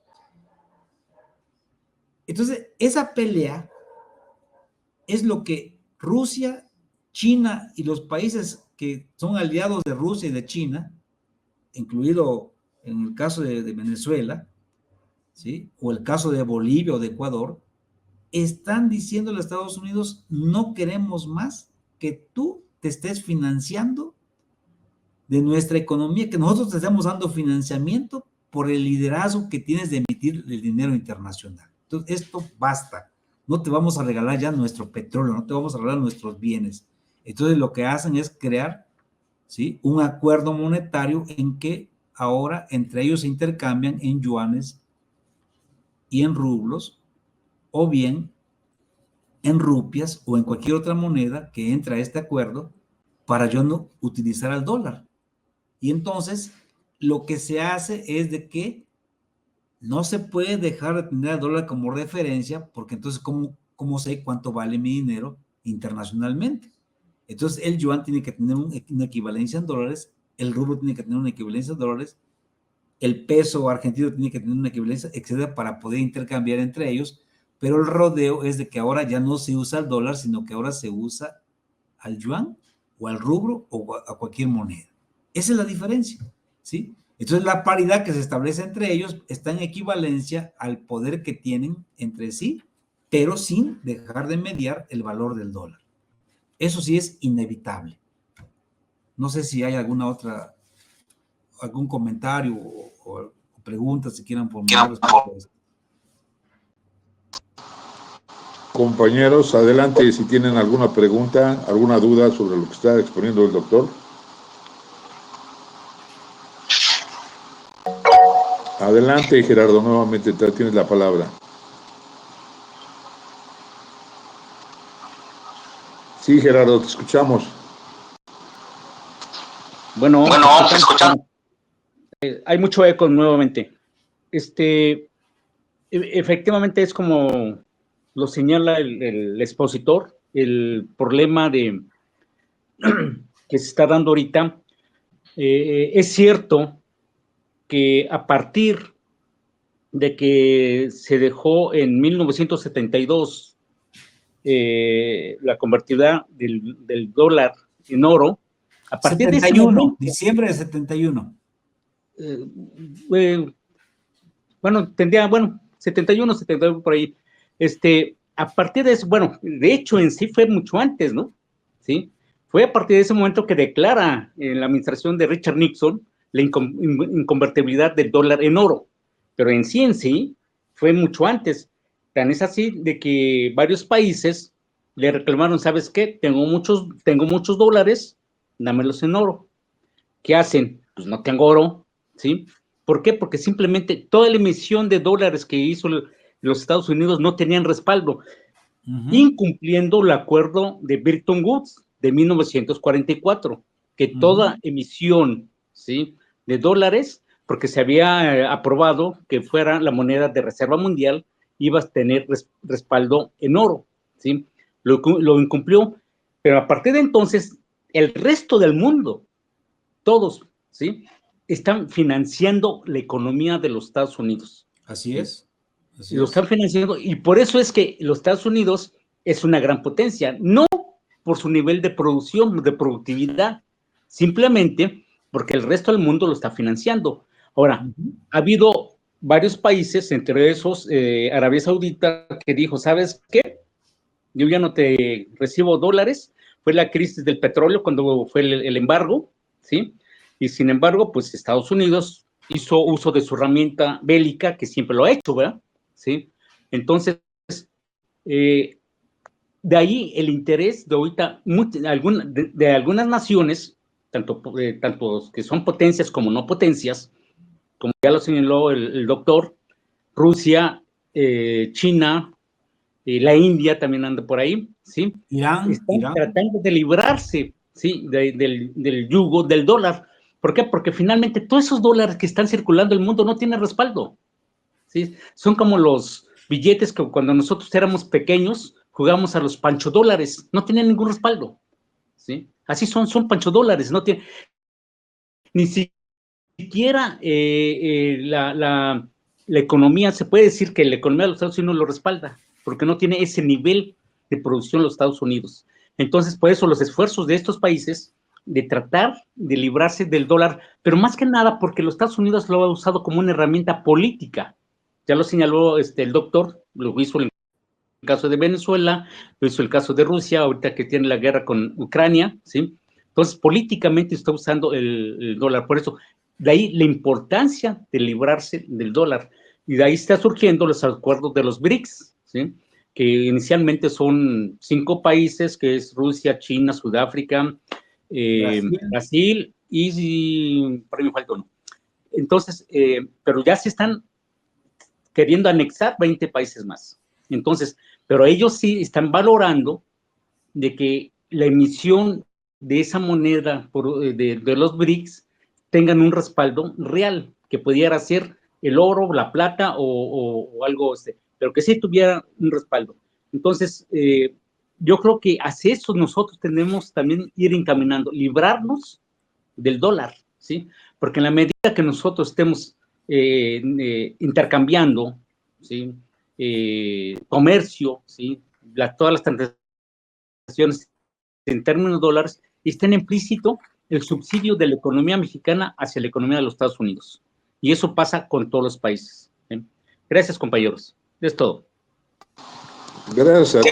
Entonces, esa pelea es lo que Rusia, China y los países que son aliados de Rusia y de China incluido en el caso de Venezuela, ¿sí? O el caso de Bolivia o de Ecuador, están diciendo a los Estados Unidos, no queremos más que tú te estés financiando de nuestra economía, que nosotros te estamos dando financiamiento por el liderazgo que tienes de emitir el dinero internacional. Entonces, esto basta. No te vamos a regalar ya nuestro petróleo, no te vamos a regalar nuestros bienes. Entonces, lo que hacen es crear, ¿sí?, un acuerdo monetario en que ahora entre ellos se intercambian en yuanes y en rublos, o bien en rupias o en cualquier otra moneda que entra a este acuerdo para yo no utilizar al dólar. Y entonces lo que se hace es de que no se puede dejar de tener al dólar como referencia, porque entonces ¿cómo sé cuánto vale mi dinero internacionalmente? Entonces el yuan tiene que tener una equivalencia en dólares, el rublo tiene que tener una equivalencia en dólares, el peso argentino tiene que tener una equivalencia, etcétera, para poder intercambiar entre ellos. Pero el rodeo es de que ahora ya no se usa el dólar, sino que ahora se usa al yuan o al rublo o a cualquier moneda. Esa es la diferencia, ¿sí? Entonces la paridad que se establece entre ellos está en equivalencia al poder que tienen entre sí, pero sin dejar de mediar el valor del dólar. Eso sí es inevitable. No sé si hay algún comentario o preguntas que quieran formular respecto a esto. Compañeros, adelante si tienen alguna pregunta, alguna duda sobre lo que está exponiendo el doctor. Adelante, Gerardo, nuevamente tienes la palabra. Sí, Gerardo, te escuchamos. Bueno, se escuchan. Hay mucho eco nuevamente. Efectivamente es como lo señala el expositor, el problema que se está dando ahorita. Es cierto que a partir de que se dejó en 1972 la convertibilidad del dólar en oro, a partir 71, de ese momento, diciembre de 71. Bueno, 71, 72 por ahí. A partir de eso, bueno, de hecho en sí fue mucho antes, ¿no? Sí, fue a partir de ese momento que declara en la administración de Richard Nixon la inconvertibilidad del dólar en oro, pero en sí fue mucho antes. Tan es así de que varios países le reclamaron, ¿sabes qué? Tengo muchos dólares, dámelos en oro. ¿Qué hacen? Pues no tengo oro, ¿sí? ¿Por qué? Porque simplemente toda la emisión de dólares que hizo los Estados Unidos no tenían respaldo, incumpliendo el acuerdo de Bretton Woods de 1944, que toda emisión, ¿sí?, de dólares, porque se había aprobado que fuera la moneda de reserva mundial, iba a tener respaldo en oro, ¿sí? Lo incumplió, pero a partir de entonces, el resto del mundo, todos, ¿sí?, están financiando la economía de los Estados Unidos. Así es. Lo están financiando, y por eso es que los Estados Unidos es una gran potencia, no por su nivel de producción, de productividad, simplemente porque el resto del mundo lo está financiando. Ahora, ha habido varios países, entre esos Arabia Saudita, que dijo, ¿sabes qué? Yo ya no te recibo dólares. Fue la crisis del petróleo cuando fue el embargo, ¿sí? Y sin embargo, pues Estados Unidos hizo uso de su herramienta bélica, que siempre lo ha hecho, ¿verdad? ¿Sí? Entonces, de ahí el interés de ahorita de algunas naciones, tanto que son potencias como no potencias, como ya lo señaló el doctor, Rusia, China, la India también anda por ahí, ¿sí? Irán. Están tratando de librarse, ¿sí?, del yugo del dólar. ¿Por qué? Porque finalmente todos esos dólares que están circulando en el mundo no tienen respaldo, ¿sí? Son como los billetes que cuando nosotros éramos pequeños jugábamos a los panchodólares, no tienen ningún respaldo, ¿sí? Así son panchodólares, no tienen ni siquiera la economía, se puede decir que la economía de los Estados Unidos lo respalda, porque no tiene ese nivel de producción los Estados Unidos. Entonces, por eso los esfuerzos de estos países de tratar de librarse del dólar, pero más que nada porque los Estados Unidos lo ha usado como una herramienta política. Ya lo señaló el doctor, lo hizo en el caso de Venezuela, lo hizo el caso de Rusia, ahorita que tiene la guerra con Ucrania, ¿sí? Entonces, políticamente está usando el dólar. Por eso, de ahí la importancia de librarse del dólar. Y de ahí está surgiendo los acuerdos de los BRICS, ¿sí? Que inicialmente son 5 países, que es Rusia, China, Sudáfrica, Brasil y por ahí me falta uno. Entonces, pero ya se están queriendo anexar 20 países más. Entonces, pero ellos sí están valorando de que la emisión de esa moneda de los BRICS tengan un respaldo real, que pudiera ser el oro, la plata o algo, pero que sí tuviera un respaldo. Entonces, yo creo que hacia eso nosotros tenemos también ir encaminando, librarnos del dólar, ¿sí? Porque en la medida que nosotros estemos intercambiando, ¿sí? Comercio, ¿sí? Todas las transacciones en términos de dólares, está implícito el subsidio de la economía mexicana hacia la economía de los Estados Unidos. Y eso pasa con todos los países. Gracias, compañeros. Es todo. Gracias.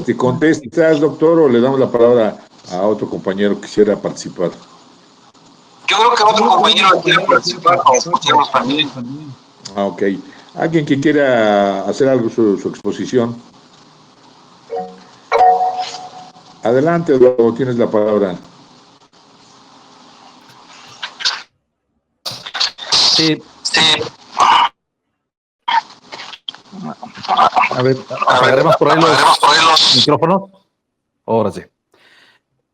¿Te contestas, doctor, o le damos la palabra a otro compañero que quisiera participar? Yo creo que otro compañero quiere participar, como escuchamos también. Ah, ok. ¿Alguien que quiera hacer algo su exposición? Adelante, Eduardo, tienes la palabra. Sí. A ver, apagaremos por ahí los micrófonos. Ahora sí.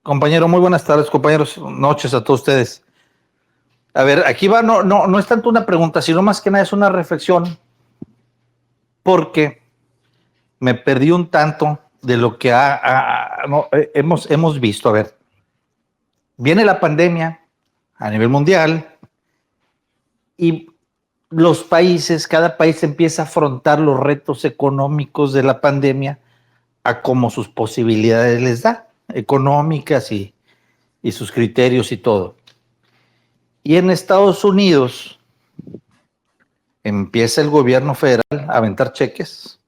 Compañero, muy buenas tardes, compañeros. Noches a todos ustedes. A ver, aquí va, no es tanto una pregunta, sino más que nada es una reflexión, porque me perdí un tanto de lo que hemos visto. A ver, viene la pandemia a nivel mundial y los países, cada país empieza a afrontar los retos económicos de la pandemia a como sus posibilidades les da, económicas y sus criterios y todo. Y en Estados Unidos empieza el gobierno federal a aventar cheques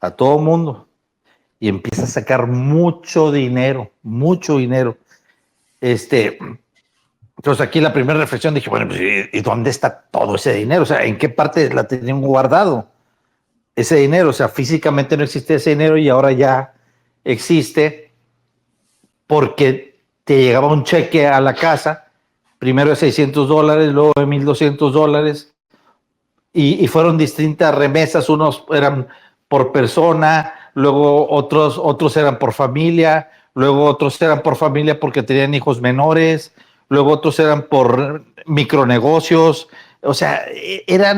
a todo mundo y empieza a sacar mucho dinero. Entonces aquí la primera reflexión dije, bueno, pues, ¿y dónde está todo ese dinero? O sea, ¿en qué parte la tenían guardado ese dinero? O sea, físicamente no existe ese dinero y ahora ya existe porque te llegaba un cheque a la casa, primero de $600, luego de $1,200 y fueron distintas remesas, unos eran por persona, luego otros eran por familia, luego otros eran por familia porque tenían hijos menores, luego otros eran por micronegocios. O sea, era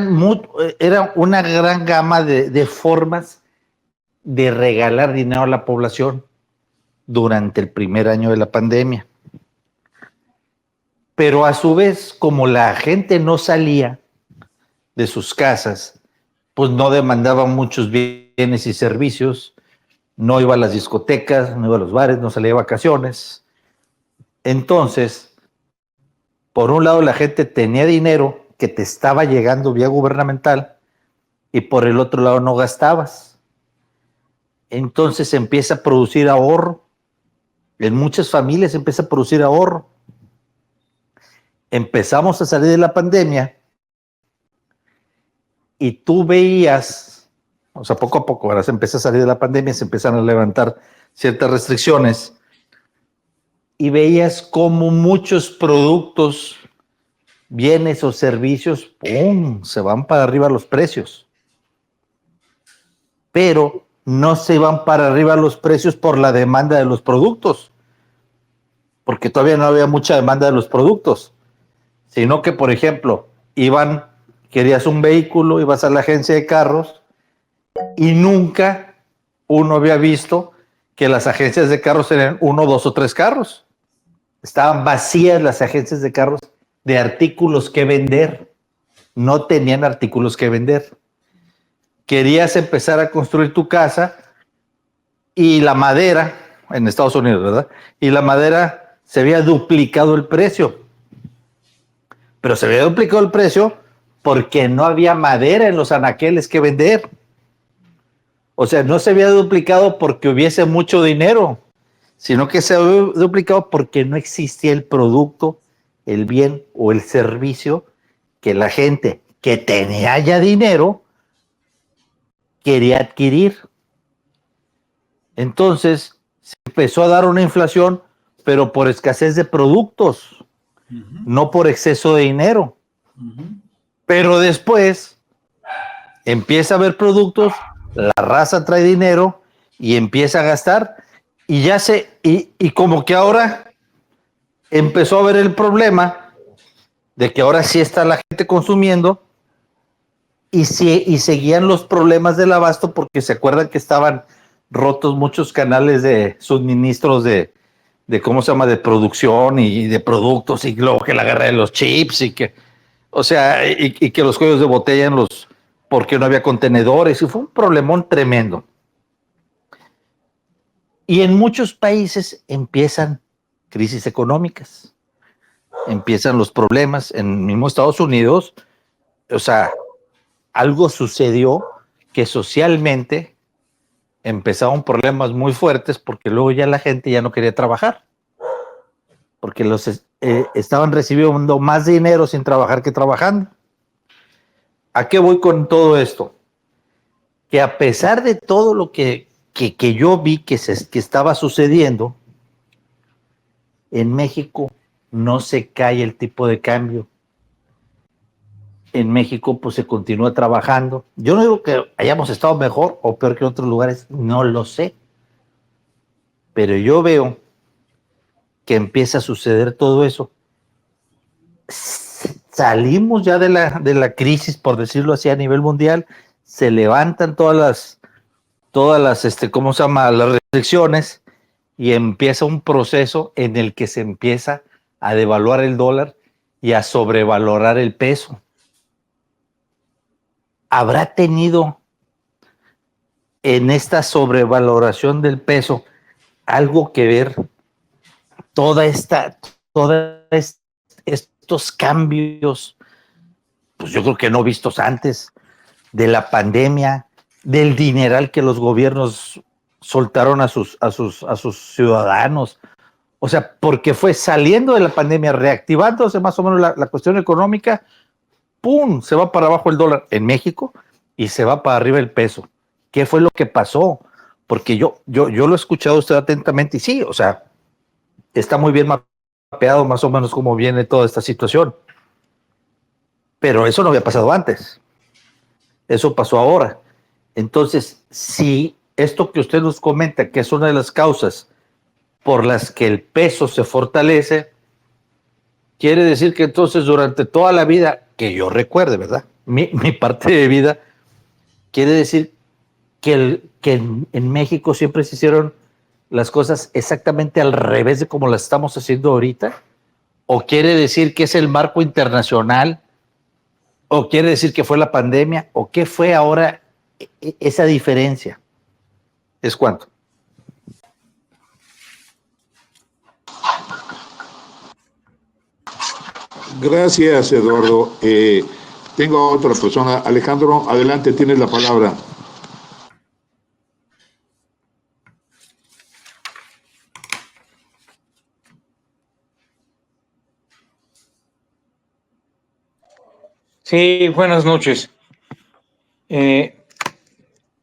una gran gama de formas de regalar dinero a la población durante el primer año de la pandemia. Pero a su vez, como la gente no salía de sus casas, pues no demandaba muchos bienes y servicios, no iba a las discotecas, no iba a los bares, no salía de vacaciones. Entonces, por un lado la gente tenía dinero que te estaba llegando vía gubernamental y por el otro lado no gastabas. Entonces empieza a producir ahorro. En muchas familias empieza a producir ahorro. Empezamos a salir de la pandemia y tú veías, o sea, poco a poco, ahora se empieza a salir de la pandemia, se empiezan a levantar ciertas restricciones y veías como muchos productos, bienes o servicios, ¡pum!, se van para arriba los precios. Pero no se van para arriba los precios por la demanda de los productos, porque todavía no había mucha demanda de los productos, sino que, por ejemplo, querías un vehículo, ibas a la agencia de carros y nunca uno había visto que las agencias de carros tenían 1, 2 o 3 carros. Estaban vacías las agencias de carros de artículos que vender. No tenían artículos que vender. Querías empezar a construir tu casa y la madera, en Estados Unidos, ¿verdad? Y la madera se había duplicado el precio. Pero se había duplicado el precio porque no había madera en los anaqueles que vender. O sea, no se había duplicado porque hubiese mucho dinero, sino que se había duplicado porque no existía el producto, el bien o el servicio que la gente que tenía ya dinero quería adquirir. Entonces se empezó a dar una inflación, pero por escasez de productos, no por exceso de dinero. Pero después empieza a haber productos, la raza trae dinero y empieza a gastar y y como que ahora empezó a ver el problema de que ahora sí está la gente consumiendo y seguían los problemas del abasto, porque se acuerdan que estaban rotos muchos canales de suministros de cómo se llama, de producción y de productos, y luego que la guerra de los chips y que, o sea, y que los cuellos de botella porque no había contenedores, y fue un problemón tremendo. Y en muchos países empiezan crisis económicas, empiezan los problemas. En mismo Estados Unidos, o sea, algo sucedió que socialmente empezaron problemas muy fuertes, porque luego ya la gente ya no quería trabajar, porque estaban recibiendo más dinero sin trabajar que trabajando. ¿A qué voy con todo esto? Que a pesar de todo lo que yo vi que estaba sucediendo, en México no se cae el tipo de cambio. En México pues se continúa trabajando. Yo no digo que hayamos estado mejor o peor que en otros lugares, no lo sé. Pero yo veo que empieza a suceder todo eso. Salimos ya de la crisis, por decirlo así, a nivel mundial, se levantan todas las ¿cómo se llama?, las restricciones, y empieza un proceso en el que se empieza a devaluar el dólar y a sobrevalorar el peso. ¿Habrá tenido en esta sobrevaloración del peso algo que ver todos estos cambios, pues yo creo que no vistos antes, de la pandemia, del dineral que los gobiernos soltaron a sus ciudadanos? O sea, porque fue saliendo de la pandemia, reactivándose más o menos la cuestión económica, ¡pum!, se va para abajo el dólar en México y se va para arriba el peso. ¿Qué fue lo que pasó? Porque yo lo he escuchado usted atentamente y sí, o sea, está muy bien mapeado más o menos cómo viene toda esta situación. Pero eso no había pasado antes. Eso pasó ahora. Entonces, si esto que usted nos comenta, que es una de las causas por las que el peso se fortalece, quiere decir que entonces durante toda la vida, que yo recuerde, ¿verdad?, mi parte de vida, quiere decir que en México siempre se hicieron las cosas exactamente al revés de como las estamos haciendo ahorita. ¿O quiere decir que es el marco internacional? ¿O quiere decir que fue la pandemia? ¿O qué fue ahora esa diferencia? ¿Es cuánto? Gracias, Eduardo. Tengo a otra persona. Alejandro, adelante, tienes la palabra. Sí, buenas noches.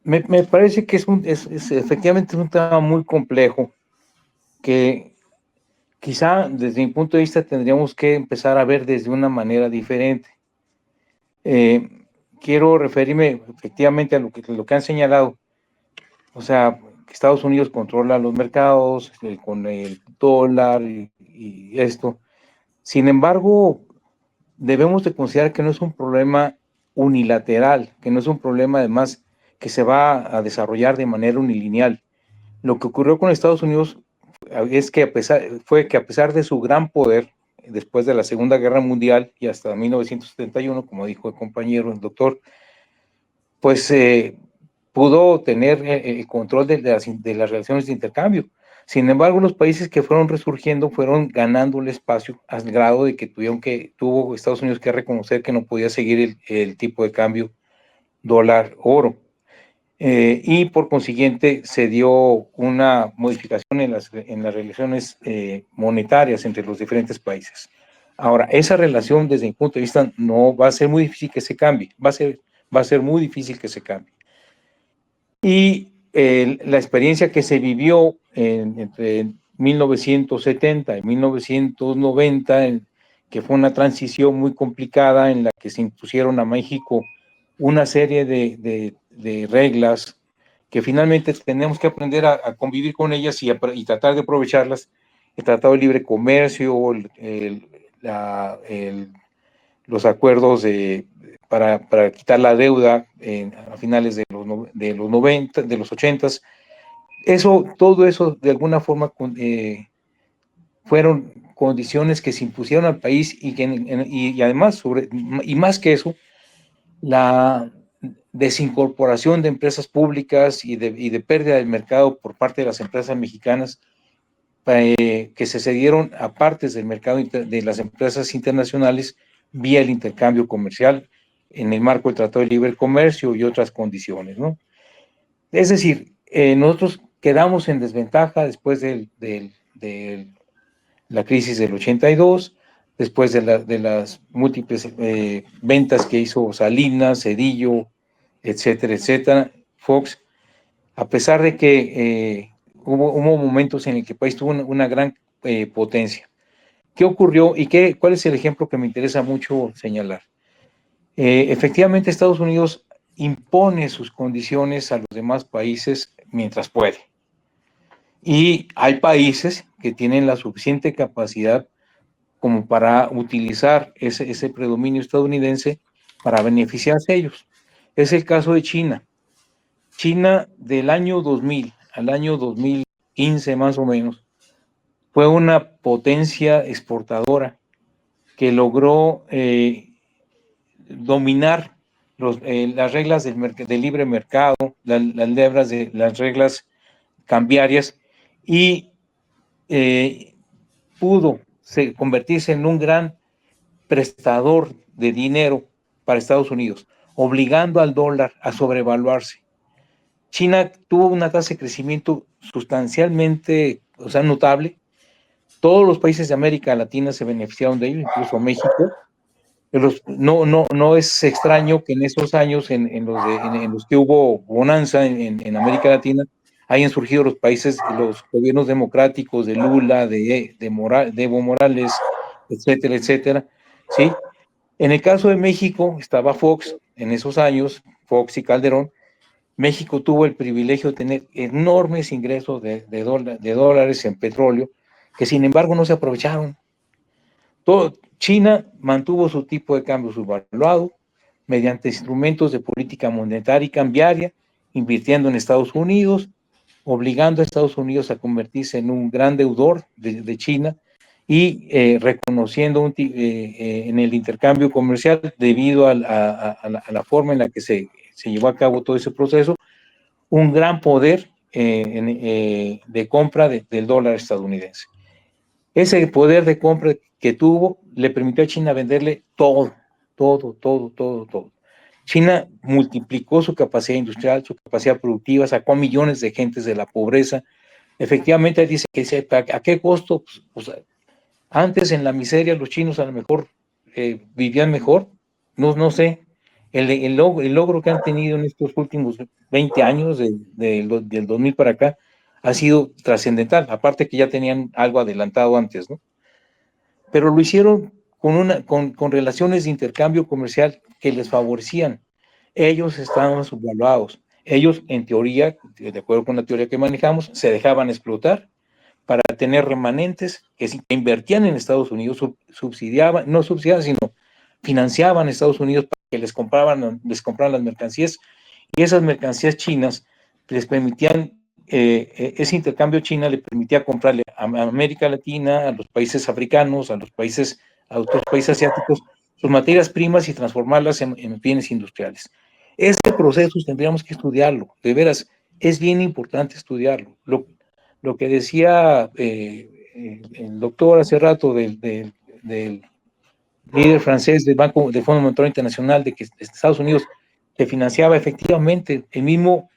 Me parece que es efectivamente un tema muy complejo que quizá desde mi punto de vista tendríamos que empezar a ver desde una manera diferente. Quiero referirme efectivamente a lo que han señalado. O sea, que Estados Unidos controla los mercados con el dólar y esto. Sin embargo, debemos de considerar que no es un problema unilateral, que no es un problema además que se va a desarrollar de manera unilineal. Lo que ocurrió con Estados Unidos es que a pesar de su gran poder, después de la Segunda Guerra Mundial y hasta 1971, como dijo el compañero, el doctor, pues pudo tener el control de las relaciones de intercambio. Sin embargo, los países que fueron resurgiendo fueron ganando el espacio al grado de que tuvo Estados Unidos que reconocer que no podía seguir el tipo de cambio dólar-oro. Y por consiguiente se dio una modificación en las relaciones monetarias entre los diferentes países. Ahora, esa relación desde mi punto de vista no va a ser muy difícil que se cambie, va a ser muy difícil que se cambie. Y la experiencia que se vivió entre 1970 y 1990, que fue una transición muy complicada en la que se impusieron a México una serie de reglas que finalmente tenemos que aprender a convivir con ellas y tratar de aprovecharlas. El Tratado de Libre Comercio, los acuerdos para quitar la deuda a finales de los 90, de los 80. Todo eso de alguna forma fueron condiciones que se impusieron al país y además, y más que eso, la desincorporación de empresas públicas y de pérdida del mercado por parte de las empresas mexicanas que se cedieron a partes del mercado de las empresas internacionales vía el intercambio comercial en el marco del Tratado de Libre Comercio y otras condiciones, ¿no? Es decir, nosotros quedamos en desventaja después de la crisis del 82, después de las múltiples ventas que hizo Salinas, Cedillo, etcétera, etcétera, Fox, a pesar de que hubo momentos en el que el país tuvo una gran potencia. ¿Qué ocurrió y cuál es el ejemplo que me interesa mucho señalar? Efectivamente, Estados Unidos impone sus condiciones a los demás países mientras puede. Y hay países que tienen la suficiente capacidad como para utilizar ese predominio estadounidense para beneficiarse a ellos. Es el caso de China. China del año 2000 al año 2015 más o menos fue una potencia exportadora que logró dominar las reglas del libre mercado, las reglas cambiarias y pudo convertirse en un gran prestador de dinero para Estados Unidos, obligando al dólar a sobrevaluarse. China tuvo una tasa de crecimiento sustancialmente, o sea, notable. Todos los países de América Latina se beneficiaron de ello, incluso México. No es extraño que en esos años, en los que hubo bonanza en América Latina, hayan surgido los países, los gobiernos democráticos de Lula, de Evo Morales, etcétera, etcétera, ¿sí? En el caso de México, estaba Fox en esos años, Fox y Calderón. México tuvo el privilegio de tener enormes ingresos de dólares en petróleo, que sin embargo no se aprovecharon. China mantuvo su tipo de cambio subvaluado mediante instrumentos de política monetaria y cambiaria, invirtiendo en Estados Unidos, obligando a Estados Unidos a convertirse en un gran deudor de China y reconociendo en el intercambio comercial, debido a la forma en la que se llevó a cabo todo ese proceso, un gran poder de compra del dólar estadounidense. Ese poder de compra que tuvo le permitió a China venderle todo. China multiplicó su capacidad industrial, su capacidad productiva, sacó a millones de gentes de la pobreza. Efectivamente, dice que ¿a qué costo? Pues, antes en la miseria los chinos a lo mejor vivían mejor, no sé. El logro que han tenido en estos últimos 20 años, del 2000 para acá, ha sido trascendental, aparte que ya tenían algo adelantado antes, ¿no? Pero lo hicieron con relaciones de intercambio comercial que les favorecían. Ellos estaban subvaluados. Ellos, en teoría, de acuerdo con la teoría que manejamos, se dejaban explotar para tener remanentes que invertían en Estados Unidos, no subsidiaban, sino financiaban a Estados Unidos para que les compraran las mercancías, y esas mercancías chinas les permitían, ese intercambio China le permitía comprarle a América Latina, a los países africanos, a otros países asiáticos, sus materias primas y transformarlas en bienes industriales. Este proceso tendríamos que estudiarlo, de veras, es bien importante estudiarlo. lo que decía el doctor hace rato del líder francés del Fondo Monetario Internacional, de que Estados Unidos se financiaba efectivamente, el mismo,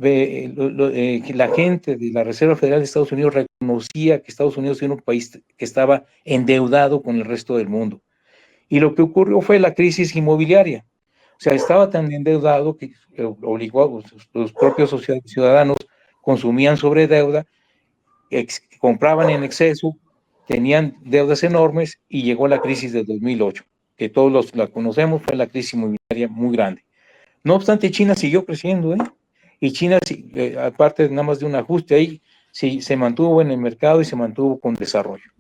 que la gente de la Reserva Federal de Estados Unidos reconocía que Estados Unidos era un país que estaba endeudado con el resto del mundo. Y lo que ocurrió fue la crisis inmobiliaria. O sea, estaba tan endeudado que obligó a los propios ciudadanos consumían sobre deuda, compraban en exceso, tenían deudas enormes y llegó la crisis de 2008, que todos la conocemos, fue la crisis inmobiliaria muy grande. No obstante, China siguió creciendo, y China, aparte nada más de un ajuste ahí, sí, se mantuvo en el mercado y se mantuvo con desarrollo.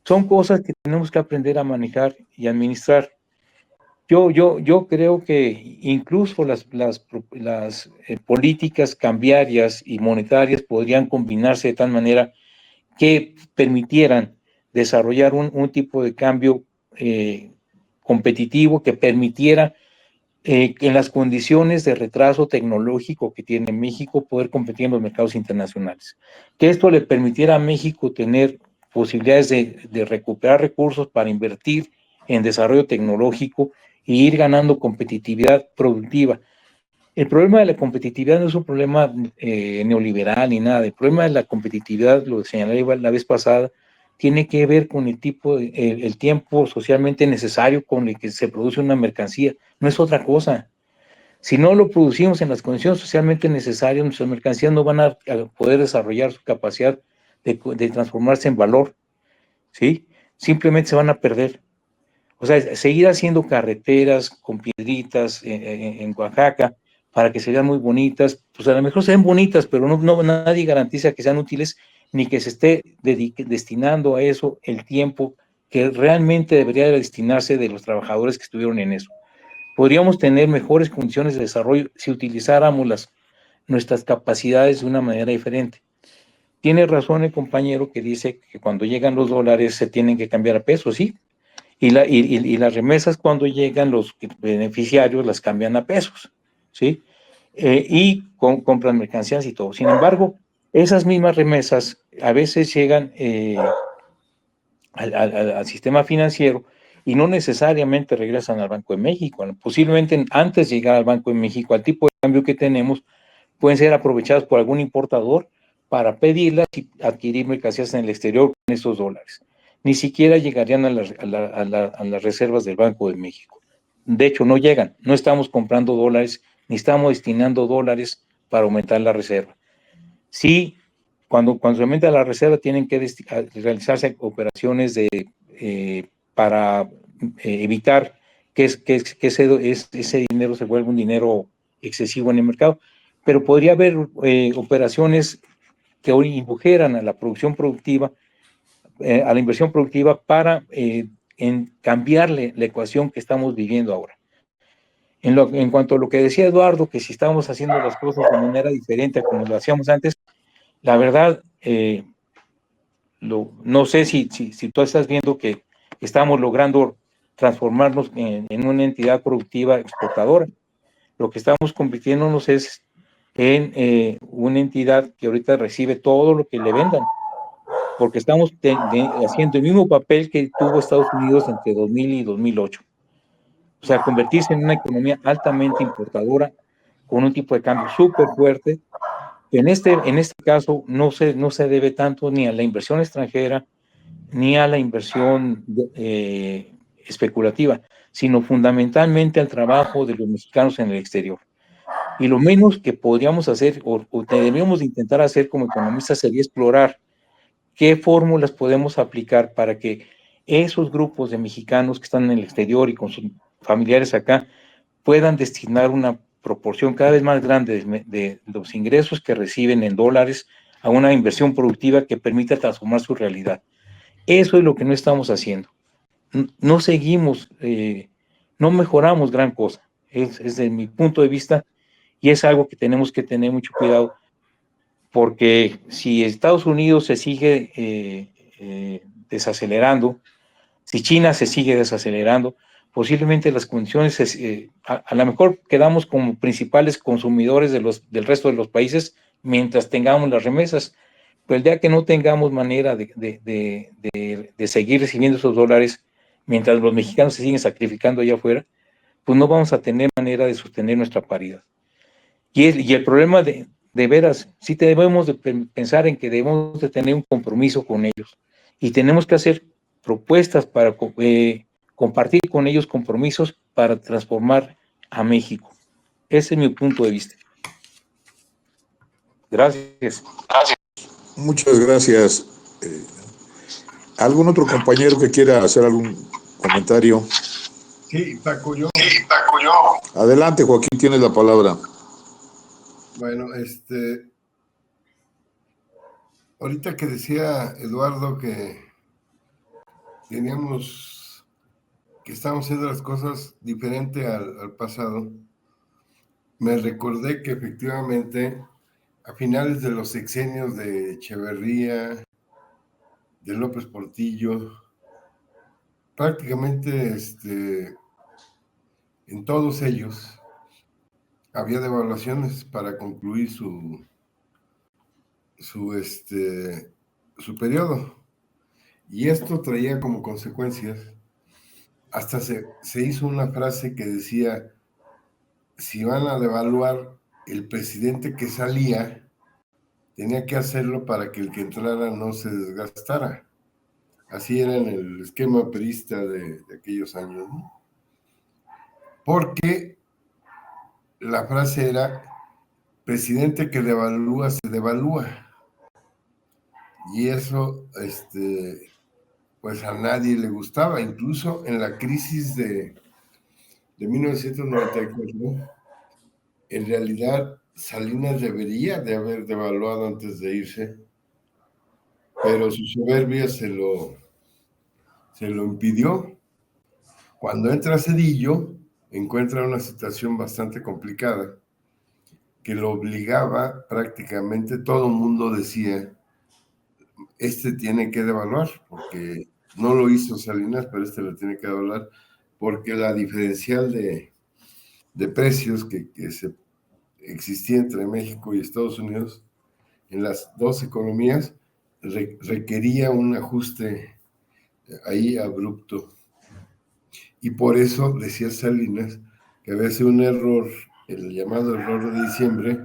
Son cosas que tenemos que aprender a manejar y administrar. Yo creo que incluso las políticas cambiarias y monetarias podrían combinarse de tal manera que permitieran desarrollar un tipo de cambio competitivo que permitiera en las condiciones de retraso tecnológico que tiene México poder competir en los mercados internacionales. Que esto le permitiera a México tener posibilidades de recuperar recursos para invertir en desarrollo tecnológico e ir ganando competitividad productiva. El problema de la competitividad no es un problema neoliberal ni nada. El problema de la competitividad, lo señalé la vez pasada, tiene que ver con el tiempo socialmente necesario con el que se produce una mercancía. No es otra cosa. Si no lo producimos en las condiciones socialmente necesarias, nuestras mercancías no van a poder desarrollar su capacidad de transformarse en valor, ¿sí? Simplemente se van a perder. O sea, seguir haciendo carreteras con piedritas en Oaxaca para que se vean muy bonitas, pues a lo mejor se ven bonitas, pero nadie garantiza que sean útiles ni que se esté destinando a eso el tiempo que realmente debería destinarse de los trabajadores que estuvieron en eso. Podríamos tener mejores condiciones de desarrollo si utilizáramos nuestras capacidades de una manera diferente. Tiene razón el compañero que dice que cuando llegan los dólares se tienen que cambiar a pesos, sí. Y las remesas cuando llegan los beneficiarios las cambian a pesos, ¿sí? Y compran mercancías y todo. Sin embargo, esas mismas remesas a veces llegan al sistema financiero y no necesariamente regresan al Banco de México. Posiblemente antes de llegar al Banco de México, al tipo de cambio que tenemos, pueden ser aprovechadas por algún importador para pedirlas y adquirir mercancías en el exterior con esos dólares. Ni siquiera llegarían a las reservas del Banco de México. De hecho, no llegan. No estamos comprando dólares, ni estamos destinando dólares para aumentar la reserva. Sí, cuando se aumenta la reserva, tienen que realizarse operaciones para evitar que ese dinero se vuelva un dinero excesivo en el mercado. Pero podría haber operaciones que hoy indujeran a la producción productiva, a la inversión productiva para cambiarle la ecuación que estamos viviendo ahora. En cuanto a lo que decía Eduardo, que si estábamos haciendo las cosas de manera diferente a como lo hacíamos antes, la verdad, no sé si tú estás viendo que estamos logrando transformarnos en una entidad productiva exportadora. Lo que estamos convirtiéndonos es en una entidad que ahorita recibe todo lo que le vendan, porque estamos haciendo el mismo papel que tuvo Estados Unidos entre 2000 y 2008. O sea, convertirse en una economía altamente importadora, con un tipo de cambio súper fuerte. En este caso no se debe tanto ni a la inversión extranjera, ni a la inversión especulativa, sino fundamentalmente al trabajo de los mexicanos en el exterior. Y lo menos que podríamos hacer, o deberíamos intentar hacer como economistas, sería explorar qué fórmulas podemos aplicar para que esos grupos de mexicanos que están en el exterior y con sus familiares acá puedan destinar una proporción cada vez más grande de los ingresos que reciben en dólares a una inversión productiva que permita transformar su realidad. Eso es lo que no estamos haciendo. No seguimos, no mejoramos gran cosa. Es desde mi punto de vista, y es algo que tenemos que tener mucho cuidado, porque si Estados Unidos se sigue desacelerando, si China se sigue desacelerando, posiblemente las condiciones, a lo mejor quedamos como principales consumidores del resto de los países mientras tengamos las remesas, Pero el día que no tengamos manera de seguir recibiendo esos dólares, mientras los mexicanos se siguen sacrificando allá afuera, pues no vamos a tener manera de sostener nuestra paridad. Y el problema de veras, sí debemos de pensar en que debemos de tener un compromiso con ellos y tenemos que hacer propuestas para compartir con ellos compromisos para transformar a México. Ese es mi punto de vista. Gracias. Muchas gracias. ¿Algún otro compañero que quiera hacer algún comentario? Sí, Paco, yo. Adelante, Joaquín, tienes la palabra. Bueno, ahorita que decía Eduardo que estábamos haciendo las cosas diferente al pasado, me recordé que efectivamente a finales de los sexenios de Echeverría, de López Portillo, prácticamente en todos ellos había devaluaciones para concluir su periodo. Y esto traía como consecuencias, hasta se hizo una frase que decía, si van a devaluar, el presidente que salía tenía que hacerlo para que el que entrara no se desgastara. Así era en el esquema perista de aquellos años, ¿no? Porque la frase era, presidente que devalúa, se devalúa. Y eso, pues a nadie le gustaba. Incluso en la crisis de 1994, en realidad Salinas debería de haber devaluado antes de irse, pero su soberbia se lo impidió. Cuando entra Zedillo, encuentra una situación bastante complicada, que lo obligaba prácticamente, todo el mundo decía, tiene que devaluar, porque no lo hizo Salinas, pero lo tiene que devaluar, porque la diferencial de precios que existía entre México y Estados Unidos, en las dos economías, requería un ajuste ahí abrupto. Y por eso decía Salinas que había sido un error, el llamado error de diciembre,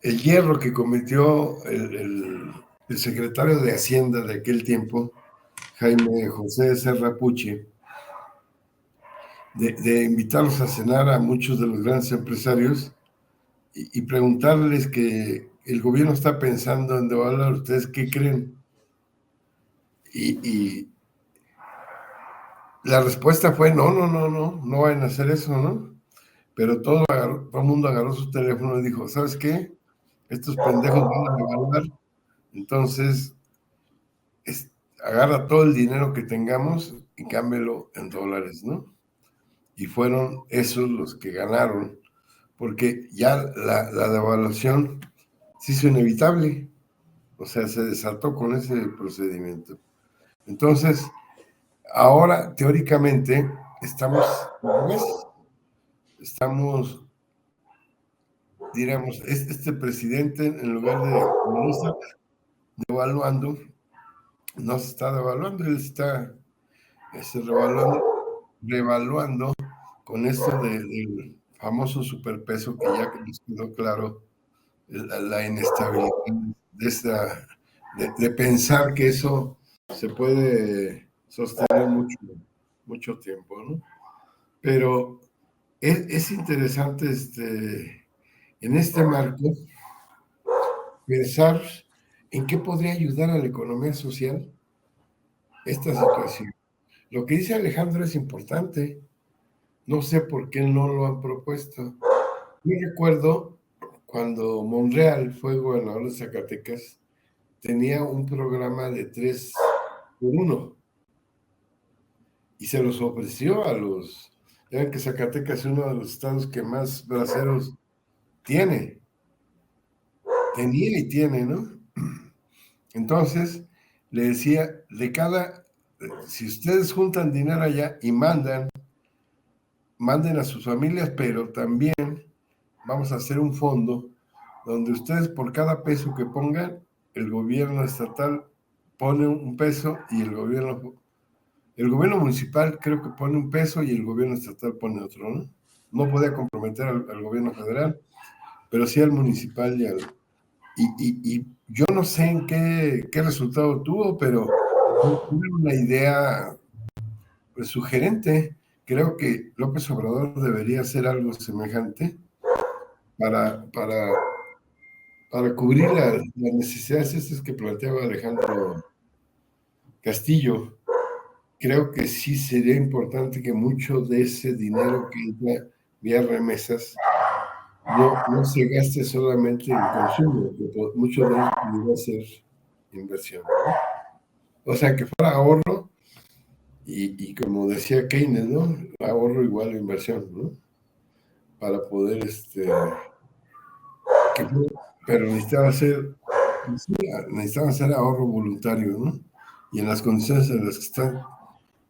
el hierro que cometió el secretario de Hacienda de aquel tiempo, Jaime José Serra Pucci, de invitarlos a cenar a muchos de los grandes empresarios y preguntarles que el gobierno está pensando en devaluar, ¿ustedes qué creen? Y la respuesta fue, no vayan a hacer eso, ¿no? Pero todo el mundo agarró su teléfono y dijo, ¿sabes qué? Estos pendejos van a devaluar, entonces agarra todo el dinero que tengamos y cámbialo en dólares, ¿no? Y fueron esos los que ganaron, porque ya la devaluación se hizo inevitable, o sea, se desató con ese procedimiento. Entonces, ahora, teóricamente, diríamos, este presidente, en lugar de no estar devaluando, no se está devaluando, él está revaluando con esto del famoso superpeso, que ya nos quedó claro la inestabilidad de pensar que eso se puede sostener mucho tiempo, ¿no? Pero es interesante en este marco pensar en qué podría ayudar a la economía social esta situación. Lo que dice Alejandro es importante. No sé por qué no lo han propuesto. Yo recuerdo cuando Monreal fue gobernador de Zacatecas, tenía un programa de 3 por 1 y se los ofreció a los... Ya ven que Zacatecas es uno de los estados que más braceros tenía y tiene, ¿no? Entonces, le decía, si ustedes juntan dinero allá y manden a sus familias, pero también vamos a hacer un fondo donde ustedes por cada peso que pongan, el gobierno estatal pone un peso y el gobierno municipal creo que pone un peso y el gobierno estatal pone otro, ¿no? No podía comprometer al gobierno federal, pero sí al municipal y yo no sé en qué resultado tuvo, pero tiene una idea pues, sugerente. Creo que López Obrador debería hacer algo semejante para cubrir las necesidades estas que planteaba Alejandro Castillo. Creo que sí sería importante que mucho de ese dinero que entra vía remesas no se gaste solamente en consumo, que mucho de ello pudiera ser inversión, ¿no? O sea, que fuera ahorro y como decía Keynes, ¿no? Ahorro igual a inversión, ¿no? Para poder, pero necesitaba hacer ahorro voluntario, ¿no? Y en las condiciones en las que están,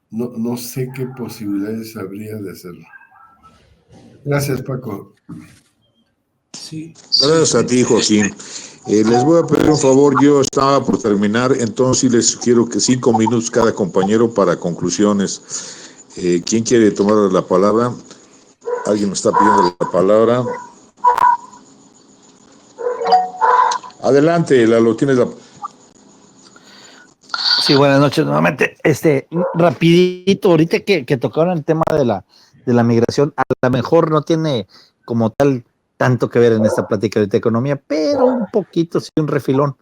no sé qué posibilidades habría de hacerlo. Gracias, Paco. Sí. Gracias a ti, Joaquín. Les voy a pedir un favor, yo estaba por terminar, entonces les sugiero que 5 minutos cada compañero para conclusiones. ¿Quién quiere tomar la palabra? ¿Alguien me está pidiendo la palabra? Adelante, Lalo, tienes la... Sí, buenas noches nuevamente. Rapidito, ahorita que tocaron el tema de la migración, a lo mejor no tiene como tal tanto que ver en esta plática de economía, pero un poquito, sí, un refilón.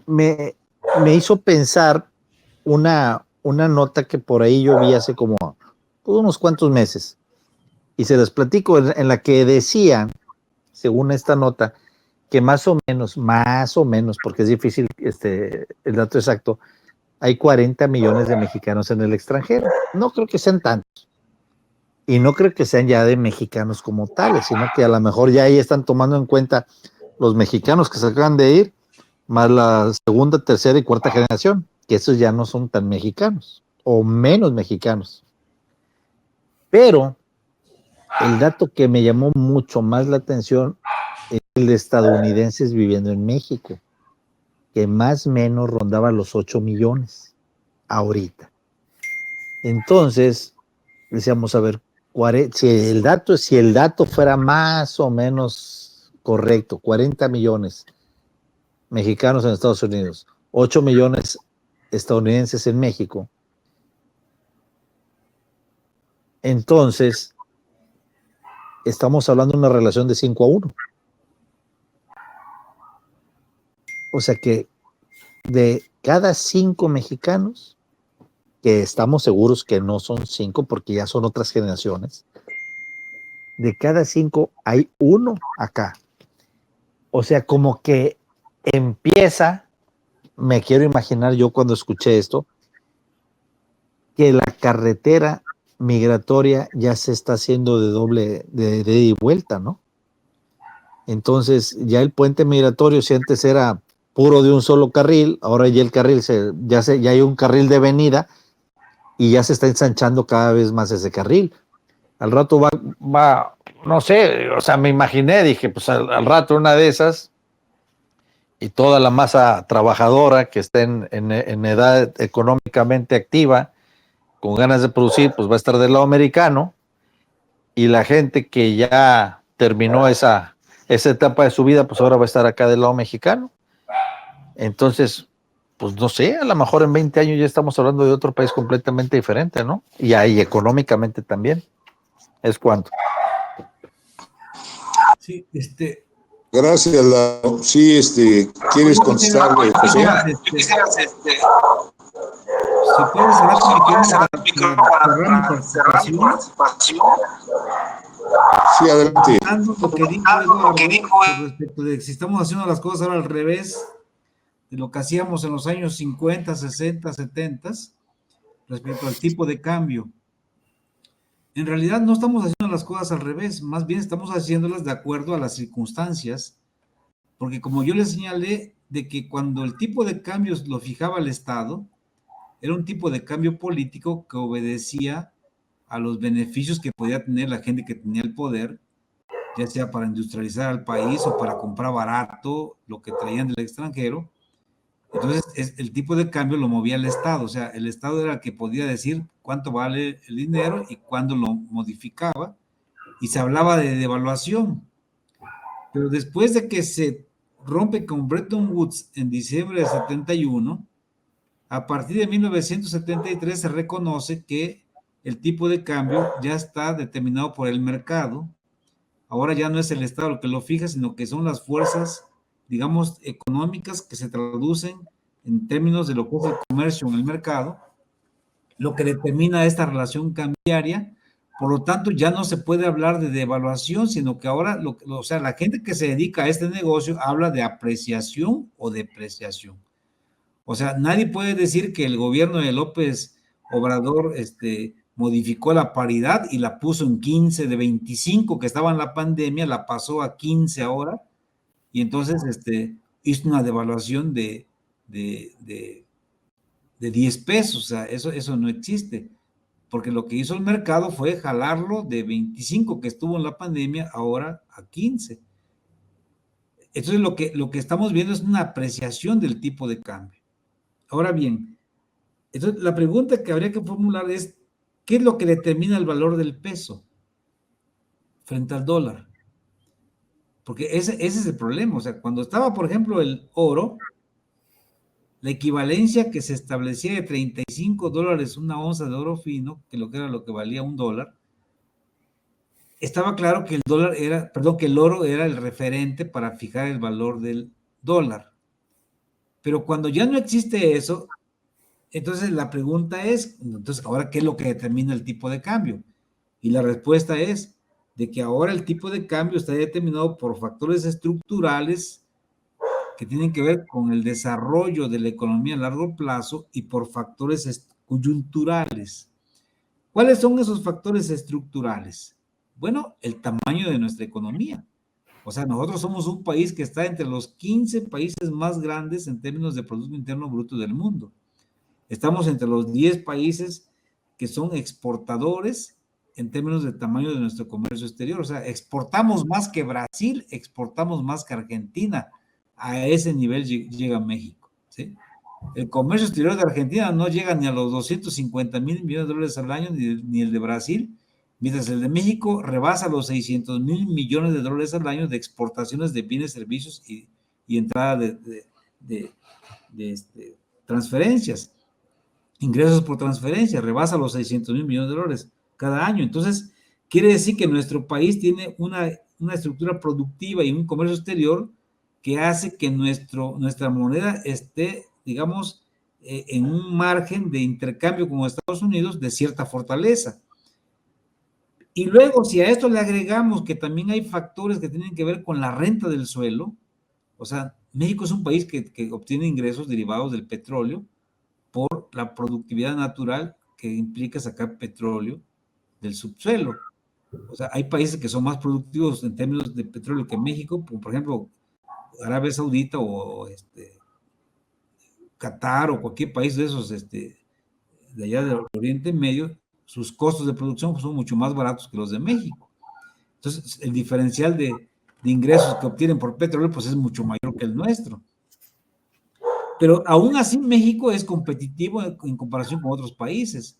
Me hizo pensar una nota que por ahí yo vi hace como unos cuantos meses, y se les platico, en la que decían, según esta nota, que más o menos, porque es difícil el dato exacto, hay 40 millones de mexicanos en el extranjero. No creo que sean tantos. Y no creo que sean ya de mexicanos como tales, sino que a lo mejor ya ahí están tomando en cuenta los mexicanos que se acaban de ir, más la segunda, tercera y cuarta generación, que esos ya no son tan mexicanos, o menos mexicanos. Pero el dato que me llamó mucho más la atención es el de estadounidenses viviendo en México, que más o menos rondaba los 8 millones ahorita. Entonces, decíamos, a ver, si el dato fuera más o menos correcto, 40 millones mexicanos en Estados Unidos, 8 millones estadounidenses en México, entonces estamos hablando de una relación de 5-1. O sea que de cada 5 mexicanos, que estamos seguros que no son 5 porque ya son otras generaciones, de cada 5 hay 1 acá. O sea, como que empieza, me quiero imaginar yo cuando escuché esto, que la carretera migratoria ya se está haciendo de ida y vuelta, ¿no? Entonces ya el puente migratorio, si antes era puro de un solo carril, ahora ya el carril ya hay un carril de venida y ya se está ensanchando cada vez más ese carril. Al rato va, no sé, o sea, me imaginé, dije, pues al rato una de esas y toda la masa trabajadora que esté en edad económicamente activa, con ganas de producir, pues va a estar del lado americano, y la gente que ya terminó esa etapa de su vida, pues ahora va a estar acá del lado mexicano. Entonces, pues no sé, a lo mejor en 20 años ya estamos hablando de otro país completamente diferente, ¿no? Y ahí económicamente también. ¿Es cuánto? Sí, Gracias, Lalo. Sí, ¿quieres contestarle, José? Si puedes cerrar tu micrófono para cerrar mi participación. Sí, adelante. Lo que dijo Eduardo, respecto de si estamos haciendo las cosas ahora al revés de lo que hacíamos en los años 50, 60, 70, respecto al tipo de cambio. En realidad no estamos haciendo las cosas al revés, más bien estamos haciéndolas de acuerdo a las circunstancias, porque como yo les señalé, de que cuando el tipo de cambios lo fijaba el Estado, era un tipo de cambio político que obedecía a los beneficios que podía tener la gente que tenía el poder ya sea para industrializar al país o para comprar barato lo que traían del extranjero. Entonces, el tipo de cambio lo movía el Estado, o sea, el Estado era el que podía decir cuánto vale el dinero y cuándo lo modificaba, y se hablaba de devaluación. Pero después de que se rompe con Bretton Woods en diciembre de 71, a partir de 1973 se reconoce que el tipo de cambio ya está determinado por el mercado. Ahora ya no es el Estado el que lo fija, sino que son las fuerzas, digamos, económicas que se traducen en términos de lo que es el comercio en el mercado, lo que determina esta relación cambiaria. Por lo tanto, ya no se puede hablar de devaluación, sino que ahora, o sea, la gente que se dedica a este negocio habla de apreciación o depreciación. O sea, nadie puede decir que el gobierno de López Obrador modificó la paridad y la puso en 15 de 25 que estaba en la pandemia, la pasó a 15 ahora, y entonces hizo una devaluación de 10 pesos. O sea, eso no existe, porque lo que hizo el mercado fue jalarlo de 25 que estuvo en la pandemia ahora a 15. Entonces lo que estamos viendo es una apreciación del tipo de cambio. Ahora bien, entonces la pregunta que habría que formular es, ¿qué es lo que determina el valor del peso frente al dólar? Porque ese es el problema. O sea, cuando estaba, por ejemplo, el oro, la equivalencia que se establecía de $35 una onza de oro fino, que era lo que valía $1, estaba claro que que el oro era el referente para fijar el valor del dólar. Pero cuando ya no existe eso, entonces la pregunta es, entonces, ¿ahora qué es lo que determina el tipo de cambio? Y la respuesta es de que ahora el tipo de cambio está determinado por factores estructurales que tienen que ver con el desarrollo de la economía a largo plazo y por factores coyunturales. ¿Cuáles son esos factores estructurales? Bueno, el tamaño de nuestra economía. O sea, nosotros somos un país que está entre los 15 países más grandes en términos de Producto Interno Bruto del mundo. Estamos entre los 10 países que son exportadores en términos de tamaño de nuestro comercio exterior. O sea, exportamos más que Brasil, exportamos más que Argentina. A ese nivel llega México, ¿sí? El comercio exterior de Argentina no llega ni a los 250,000 millones de dólares al año, ni el de Brasil, mientras el de México rebasa los 600,000 millones de dólares al año de exportaciones de bienes, servicios y entrada de transferencias. Ingresos por transferencia, rebasa los 600,000 millones de dólares cada año. Entonces, quiere decir que nuestro país tiene una estructura productiva y un comercio exterior que hace que nuestra moneda esté, digamos, en un margen de intercambio con Estados Unidos de cierta fortaleza. Y luego, si a esto le agregamos que también hay factores que tienen que ver con la renta del suelo, o sea, México es un país que obtiene ingresos derivados del petróleo por la productividad natural que implica sacar petróleo del subsuelo. O sea, hay países que son más productivos en términos de petróleo que México, por ejemplo, Arabia Saudita o Qatar o cualquier país de esos de allá del Oriente Medio, sus costos de producción son mucho más baratos que los de México. Entonces, el diferencial de ingresos que obtienen por petróleo pues es mucho mayor que el nuestro. Pero aún así México es competitivo en comparación con otros países.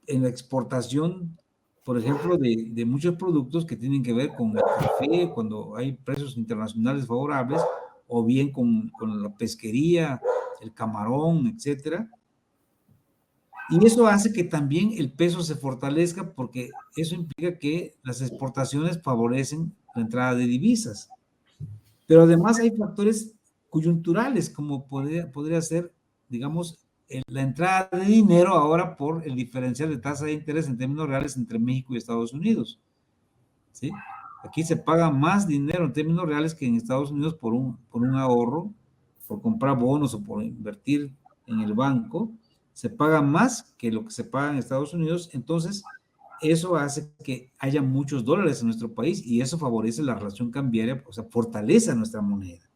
En la exportación, por ejemplo, de muchos productos que tienen que ver con el café, cuando hay precios internacionales favorables, o bien con la pesquería, el camarón, etcétera. Y eso hace que también el peso se fortalezca porque eso implica que las exportaciones favorecen la entrada de divisas. Pero además hay factores coyunturales, como podría ser, digamos, la entrada de dinero ahora por el diferencial de tasa de interés en términos reales entre México y Estados Unidos, ¿sí? Aquí se paga más dinero en términos reales que en Estados Unidos por un ahorro, por comprar bonos o por invertir en el banco. Se paga más que lo que se paga en Estados Unidos. Entonces, eso hace que haya muchos dólares en nuestro país y eso favorece la relación cambiaria, o sea, fortalece a nuestra moneda,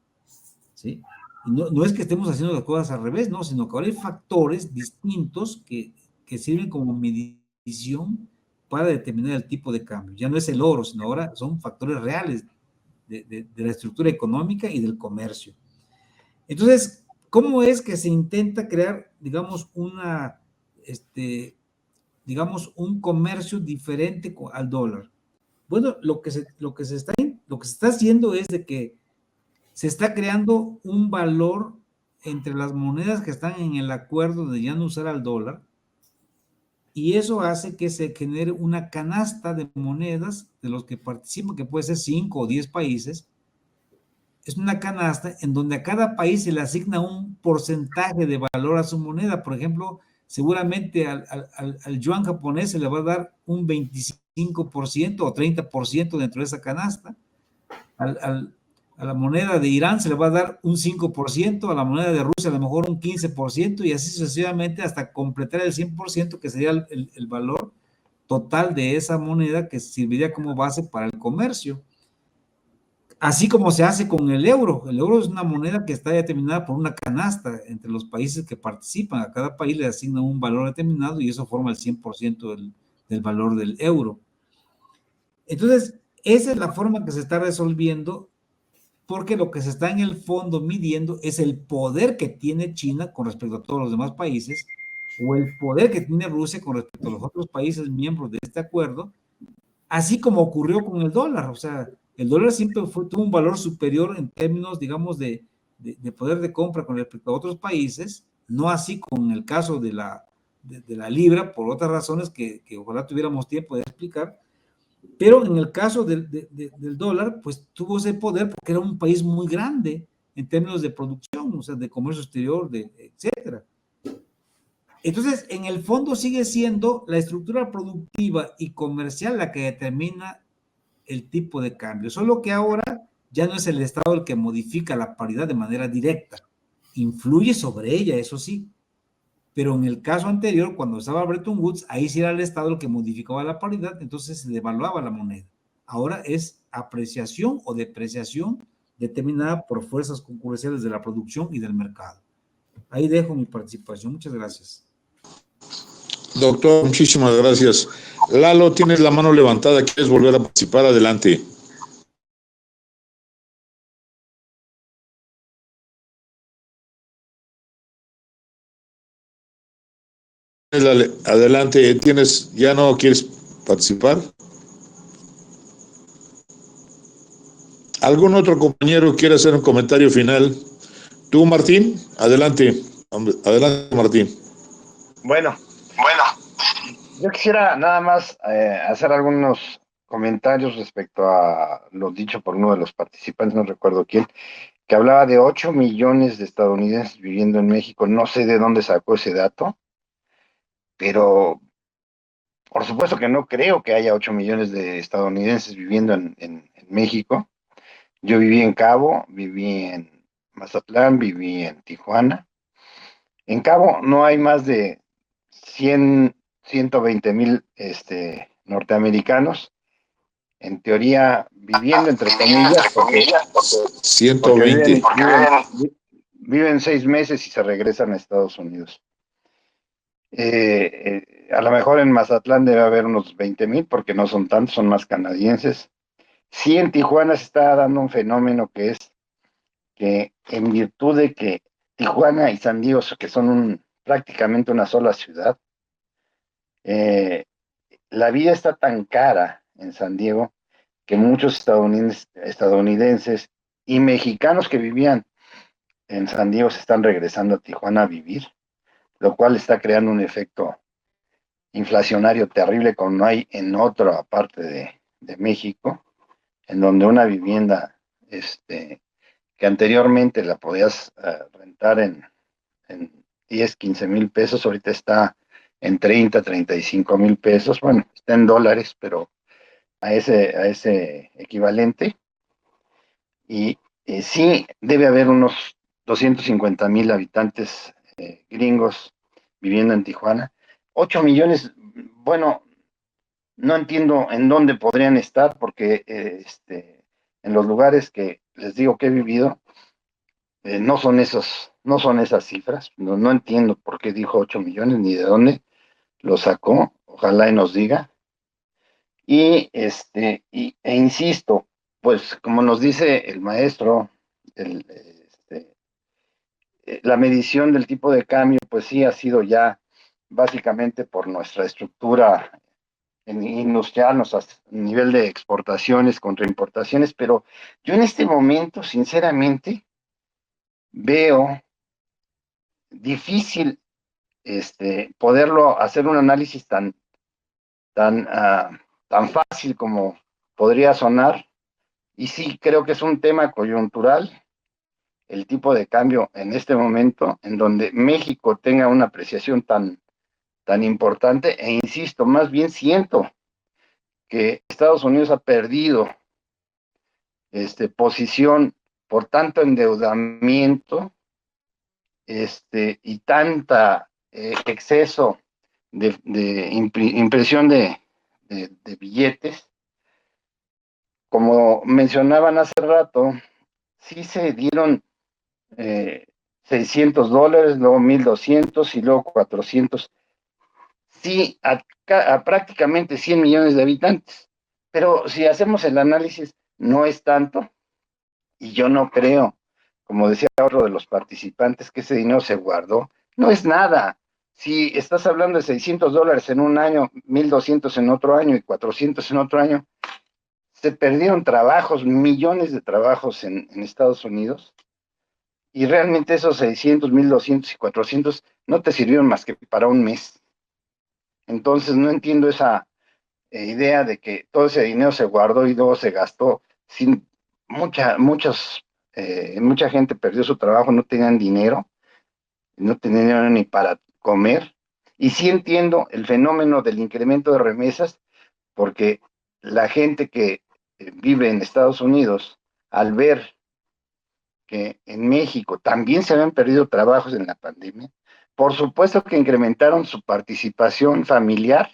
¿sí? Y no es que estemos haciendo las cosas al revés, no, sino que ahora hay factores distintos que sirven como medición para determinar el tipo de cambio. Ya no es el oro, sino ahora son factores reales de la estructura económica y del comercio. Entonces, ¿cómo es que se intenta crear, digamos, digamos, un comercio diferente al dólar? Bueno, lo que se está haciendo es de que se está creando un valor entre las monedas que están en el acuerdo de ya no usar al dólar, y eso hace que se genere una canasta de monedas de los que participan, que puede ser 5 o 10 países. Es una canasta en donde a cada país se le asigna un porcentaje de valor a su moneda. Por ejemplo, seguramente al yuan japonés se le va a dar un 25% o 30% dentro de esa canasta. A la moneda de Irán se le va a dar un 5%, a la moneda de Rusia a lo mejor un 15%, y así sucesivamente hasta completar el 100%, que sería el valor total de esa moneda que serviría como base para el comercio. Así como se hace con el euro. El euro es una moneda que está determinada por una canasta entre los países que participan. A cada país le asigna un valor determinado y eso forma el 100% del valor del euro. Entonces, esa es la forma que se está resolviendo, porque lo que se está en el fondo midiendo es el poder que tiene China con respecto a todos los demás países, o el poder que tiene Rusia con respecto a los otros países miembros de este acuerdo, así como ocurrió con el dólar. O sea, el dólar siempre tuvo un valor superior en términos, digamos, de poder de compra con respecto a otros países, no así con el caso de la libra, por otras razones que ojalá tuviéramos tiempo de explicar. Pero en el caso del dólar, pues tuvo ese poder porque era un país muy grande en términos de producción, o sea, de comercio exterior, etcétera. Entonces, en el fondo sigue siendo la estructura productiva y comercial la que determina el tipo de cambio, solo que ahora ya no es el Estado el que modifica la paridad de manera directa, influye sobre ella, eso sí, pero en el caso anterior, cuando estaba Bretton Woods, ahí sí era el Estado el que modificaba la paridad, entonces se devaluaba la moneda. Ahora es apreciación o depreciación determinada por fuerzas concurrenciales de la producción y del mercado. Ahí dejo mi participación. Muchas gracias. Doctor, muchísimas gracias. Lalo, tienes la mano levantada, ¿quieres volver a participar? Adelante. Adelante, ¿ya no quieres participar? ¿Algún otro compañero quiere hacer un comentario final? Tú, Martín, adelante. Adelante, Martín. Bueno, yo quisiera nada más hacer algunos comentarios respecto a lo dicho por uno de los participantes, no recuerdo quién, que hablaba de 8 millones de estadounidenses viviendo en México. No sé de dónde sacó ese dato, pero por supuesto que no creo que haya 8 millones de estadounidenses viviendo en México. Yo viví en Cabo, viví en Mazatlán, viví en Tijuana. En Cabo no hay más de 120,000 norteamericanos, en teoría viviendo entre comillas, porque 120. viven 6 meses y se regresan a Estados Unidos. A lo mejor en Mazatlán debe haber unos 20,000, porque no son tantos, son más canadienses. Sí, en Tijuana se está dando un fenómeno que es que en virtud de que Tijuana y San Diego, que son prácticamente una sola ciudad, la vida está tan cara en San Diego que muchos estadounidenses y mexicanos que vivían en San Diego se están regresando a Tijuana a vivir, lo cual está creando un efecto inflacionario terrible como no hay en otra parte de México, en donde una vivienda que anteriormente la podías rentar en 10, 15 mil pesos, ahorita está en 30, 35 mil pesos, bueno, está en dólares, pero a ese equivalente. Y sí, debe haber unos 250,000 habitantes gringos viviendo en Tijuana. 8 millones, bueno, no entiendo en dónde podrían estar, porque en los lugares que les digo que he vivido, no son esas cifras. No entiendo por qué dijo 8 millones, ni de dónde lo sacó. Ojalá y nos diga. E insisto, pues como nos dice el maestro, la medición del tipo de cambio, pues sí ha sido ya básicamente por nuestra estructura industrial, nuestro nivel de exportaciones contra importaciones, pero yo en este momento, sinceramente, veo difícil poderlo hacer un análisis tan fácil como podría sonar. Y sí, creo que es un tema coyuntural el tipo de cambio en este momento, en donde México tenga una apreciación tan importante, e insisto, más bien siento que Estados Unidos ha perdido posición por tanto endeudamiento y tanta exceso de impresión de billetes. Como mencionaban hace rato, sí se dieron $600, luego 1,200 y luego 400. Sí, a prácticamente 100 millones de habitantes. Pero si hacemos el análisis, no es tanto, y yo no creo, como decía otro de los participantes, que ese dinero se guardó. No es nada. Si estás hablando de $600 en un año, 1,200 en otro año y 400 en otro año, se perdieron trabajos, millones de trabajos en Estados Unidos, y realmente esos 600, 1,200 y 400 no te sirvieron más que para un mes. Entonces no entiendo esa idea de que todo ese dinero se guardó y luego se gastó. Sin mucha gente perdió su trabajo, no tenían dinero, no tenían dinero ni para comer. Y sí entiendo el fenómeno del incremento de remesas, porque la gente que vive en Estados Unidos, al ver que en México también se habían perdido trabajos en la pandemia, por supuesto que incrementaron su participación familiar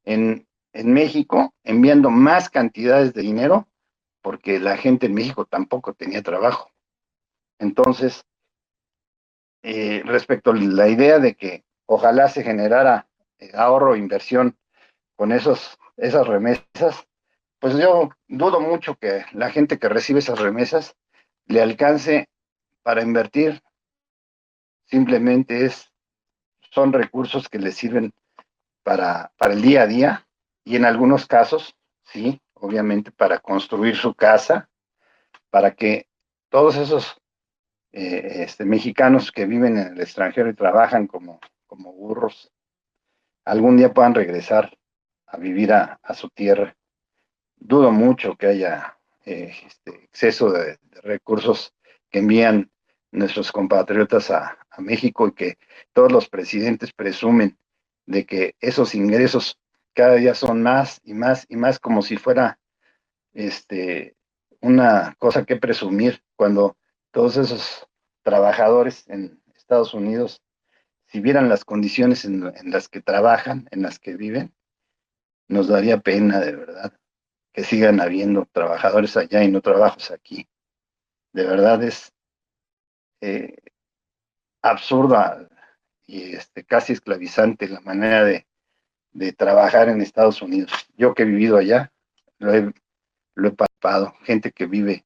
en México, enviando más cantidades de dinero, porque la gente en México tampoco tenía trabajo. Entonces, respecto a la idea de que ojalá se generara ahorro e inversión con esas remesas, pues yo dudo mucho que la gente que recibe esas remesas le alcance para invertir. Simplemente son recursos que le sirven para el día a día, y en algunos casos, sí, obviamente para construir su casa, para que todos esos mexicanos que viven en el extranjero y trabajan como burros, algún día puedan regresar a vivir a su tierra. Dudo mucho que haya exceso de recursos que envían nuestros compatriotas a México, y que todos los presidentes presumen de que esos ingresos cada día son más y más y más, como si fuera una cosa que presumir, cuando todos esos trabajadores en Estados Unidos, si vieran las condiciones en las que trabajan, en las que viven, nos daría pena, de verdad, que sigan habiendo trabajadores allá y no trabajos aquí. De verdad es absurda y casi esclavizante la manera de trabajar en Estados Unidos. Yo que he vivido allá, lo he palpado. Gente que vive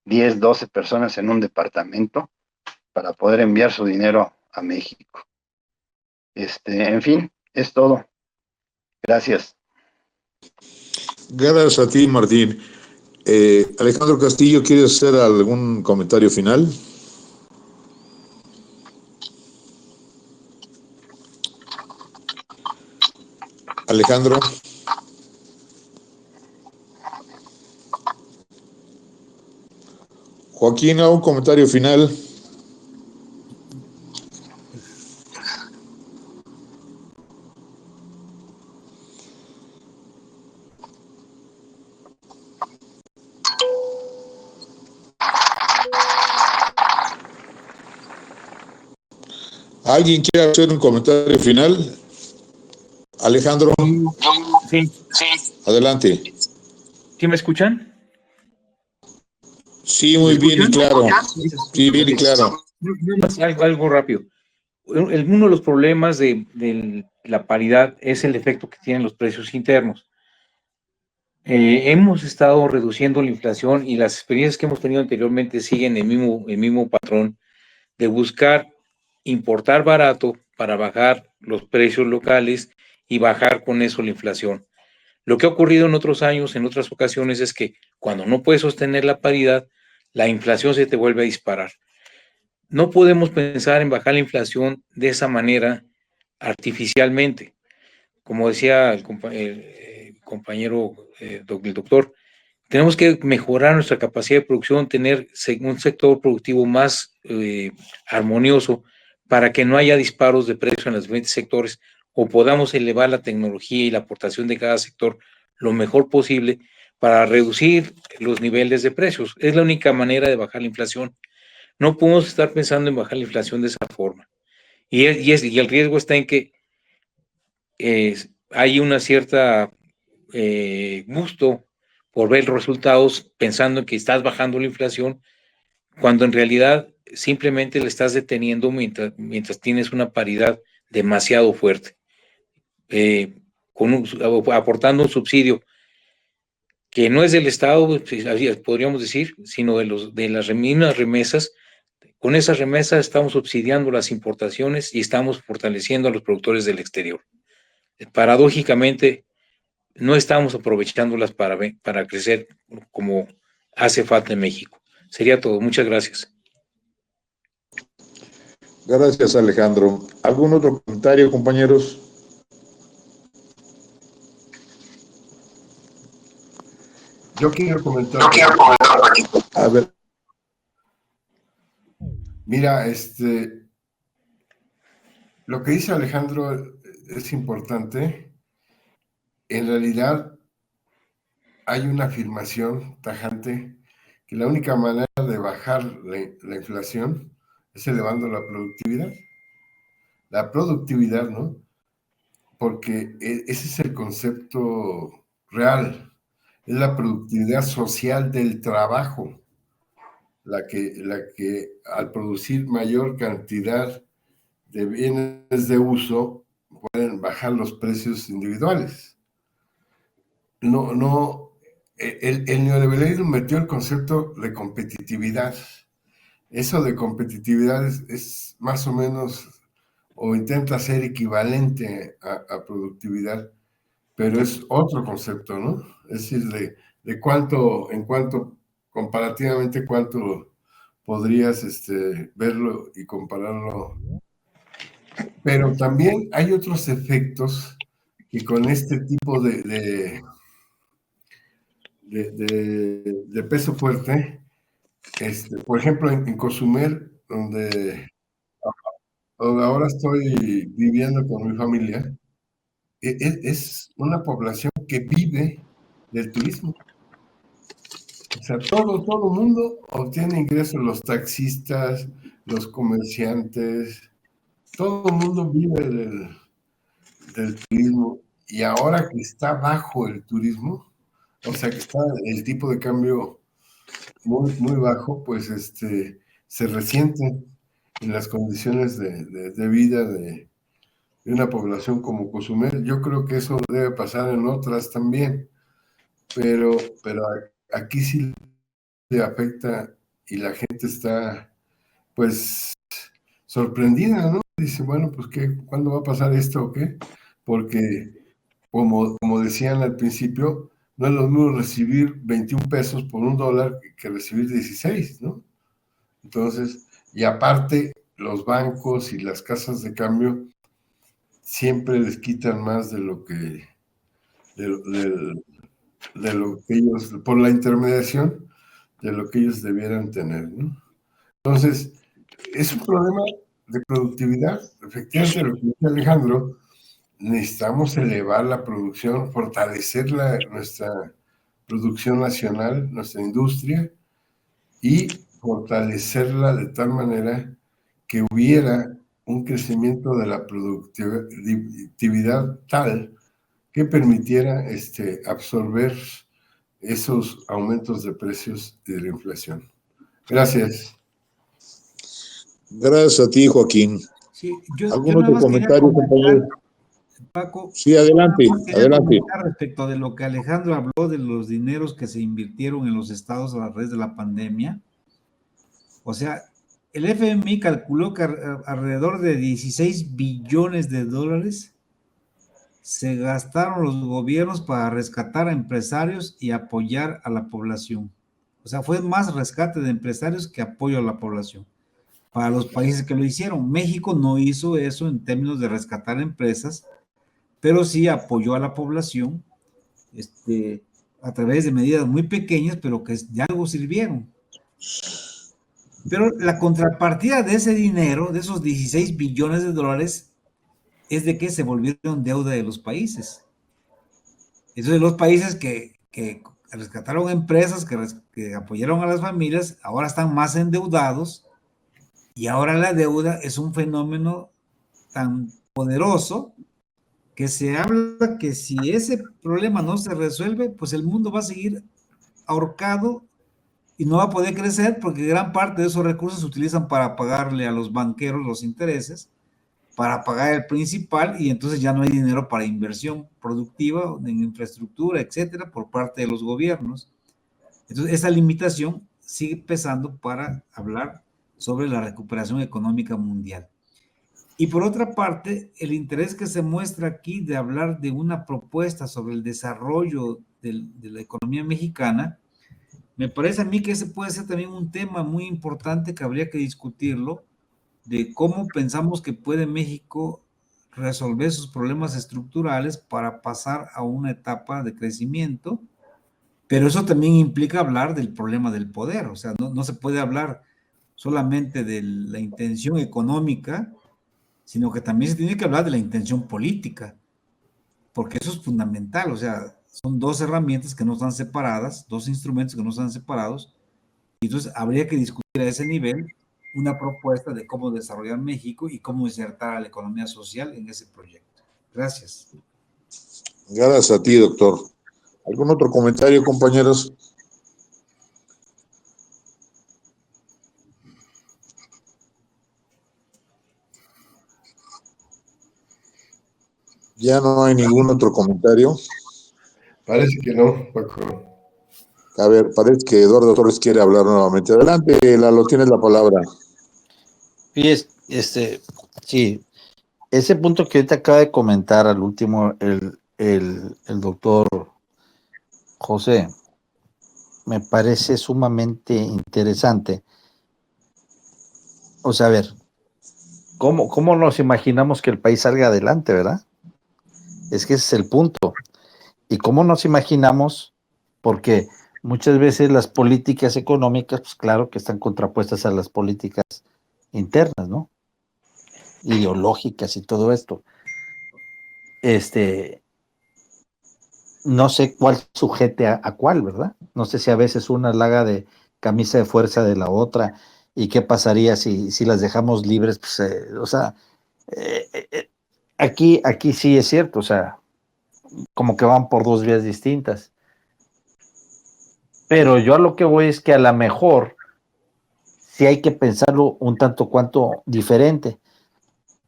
10, 12 personas en un departamento para poder enviar su dinero a México. En fin, es todo. Gracias. Gracias a ti, Martín. Alejandro Castillo, ¿quieres hacer algún comentario final? Alejandro. Joaquín, ¿algún comentario final? ¿Alguien quiere hacer un comentario final? Alejandro. Sí. Adelante. ¿Sí me escuchan? Sí, muy bien y claro. Sí, bien y claro. Algo rápido. Uno de los problemas de la paridad es el efecto que tienen los precios internos. hemos estado reduciendo la inflación y las experiencias que hemos tenido anteriormente siguen el mismo patrón de buscar importar barato para bajar los precios locales y bajar con eso la inflación. Lo que ha ocurrido en otros años, en otras ocasiones, es que cuando no puedes sostener la paridad, la inflación se te vuelve a disparar. No podemos pensar en bajar la inflación de esa manera artificialmente. Como decía el compañero, el doctor, tenemos que mejorar nuestra capacidad de producción, tener un sector productivo más armonioso para que no haya disparos de precio en los diferentes sectores o podamos elevar la tecnología y la aportación de cada sector lo mejor posible para reducir los niveles de precios. Es la única manera de bajar la inflación. No podemos estar pensando en bajar la inflación de esa forma. Y el riesgo está en que hay una cierta gusto por ver los resultados pensando que estás bajando la inflación, cuando en realidad simplemente le estás deteniendo mientras tienes una paridad demasiado fuerte, aportando un subsidio que no es del Estado, podríamos decir, sino de las mismas remesas. Con esas remesas estamos subsidiando las importaciones y estamos fortaleciendo a los productores del exterior. Paradójicamente, no estamos aprovechándolas para crecer como hace falta en México. Sería todo. Muchas gracias. Gracias, Alejandro. ¿Algún otro comentario, compañeros? Yo quiero comentar. A ver. Mira, lo que dice Alejandro es importante. En realidad, hay una afirmación tajante que la única manera de bajar la inflación es elevando la productividad. La productividad, ¿no? Porque ese es el concepto real. Es la productividad social del trabajo, la que al producir mayor cantidad de bienes de uso pueden bajar los precios individuales. El neoliberalismo metió el concepto de competitividad. Eso de competitividad es más o menos, o intenta ser equivalente a productividad, pero es otro concepto, ¿no? Es decir, de cuánto, comparativamente, cuánto podrías verlo y compararlo. Pero también hay otros efectos que con este tipo de peso fuerte, por ejemplo, en Cozumel, donde ahora estoy viviendo con mi familia, es una población que vive del turismo. O sea, todo el mundo obtiene ingresos, los taxistas, los comerciantes, todo el mundo vive del turismo. Y ahora que está bajo el turismo, o sea que está el tipo de cambio muy, muy bajo, pues se resiente en las condiciones de vida de una población como Cozumel. Yo creo que eso debe pasar en otras también, pero aquí sí le afecta y la gente está pues sorprendida, ¿no? Dice, bueno, pues ¿cuándo va a pasar esto o qué? Porque como decían al principio, no es lo mismo recibir 21 pesos por $1 que recibir 16, ¿no? Entonces, y aparte, los bancos y las casas de cambio siempre les quitan más de lo que ellos, por la intermediación, de lo que ellos debieran tener, ¿no? Entonces, es un problema de productividad. Efectivamente, lo que dice Alejandro, necesitamos elevar la producción, fortalecer nuestra producción nacional, nuestra industria, y fortalecerla de tal manera que hubiera un crecimiento de la productividad tal que permitiera absorber esos aumentos de precios y de la inflación. Gracias. Gracias a ti, Joaquín. Sí, yo ¿Algún nada otro más quería comentario, compañero? Paco, Sí, adelante, quería adelante. comentar respecto de lo que Alejandro habló de los dineros que se invirtieron en los estados a raíz de la pandemia. O sea, el FMI calculó que alrededor de 16 billones de dólares se gastaron los gobiernos para rescatar a empresarios y apoyar a la población. O sea, fue más rescate de empresarios que apoyo a la población. Para los países que lo hicieron, México no hizo eso en términos de rescatar empresas, pero sí apoyó a la población a través de medidas muy pequeñas, pero que de algo sirvieron. Pero la contrapartida de ese dinero, de esos 16 billones de dólares, es de que se volvieron deuda de los países. Entonces los países que rescataron empresas, que apoyaron a las familias, ahora están más endeudados y ahora la deuda es un fenómeno tan poderoso que se habla que si ese problema no se resuelve, pues el mundo va a seguir ahorcado y no va a poder crecer porque gran parte de esos recursos se utilizan para pagarle a los banqueros los intereses, para pagar el principal, y entonces ya no hay dinero para inversión productiva en infraestructura, etcétera, por parte de los gobiernos. Entonces esa limitación sigue pesando para hablar sobre la recuperación económica mundial. Y por otra parte, el interés que se muestra aquí de hablar de una propuesta sobre el desarrollo de la economía mexicana, me parece a mí que ese puede ser también un tema muy importante que habría que discutirlo, de cómo pensamos que puede México resolver sus problemas estructurales para pasar a una etapa de crecimiento, pero eso también implica hablar del problema del poder, o sea, no se puede hablar solamente de la intención económica, sino que también se tiene que hablar de la intención política, porque eso es fundamental, o sea, son dos herramientas que no están separadas, dos instrumentos que no están separados, y entonces habría que discutir a ese nivel una propuesta de cómo desarrollar México y cómo insertar a la economía social en ese proyecto. Gracias. Gracias a ti, doctor. ¿Algún otro comentario, compañeros? Ya no hay ningún otro comentario. Parece que no, Paco. A ver, parece que Eduardo Torres quiere hablar nuevamente. Adelante, Lalo, tienes la palabra. Y sí, ese punto que ahorita acaba de comentar al último el doctor José, me parece sumamente interesante. O sea, a ver, ¿cómo nos imaginamos que el país salga adelante, verdad? Es que ese es el punto. ¿Y cómo nos imaginamos? Porque muchas veces las políticas económicas, pues claro que están contrapuestas a las políticas internas, ¿no? Ideológicas y todo esto. No sé cuál sujete a cuál, ¿verdad? No sé si a veces una laga de camisa de fuerza de la otra y qué pasaría si las dejamos libres, pues, o sea, aquí sí es cierto, o sea, como que van por dos vías distintas. Pero yo a lo que voy es que a lo mejor sí hay que pensarlo un tanto cuanto diferente.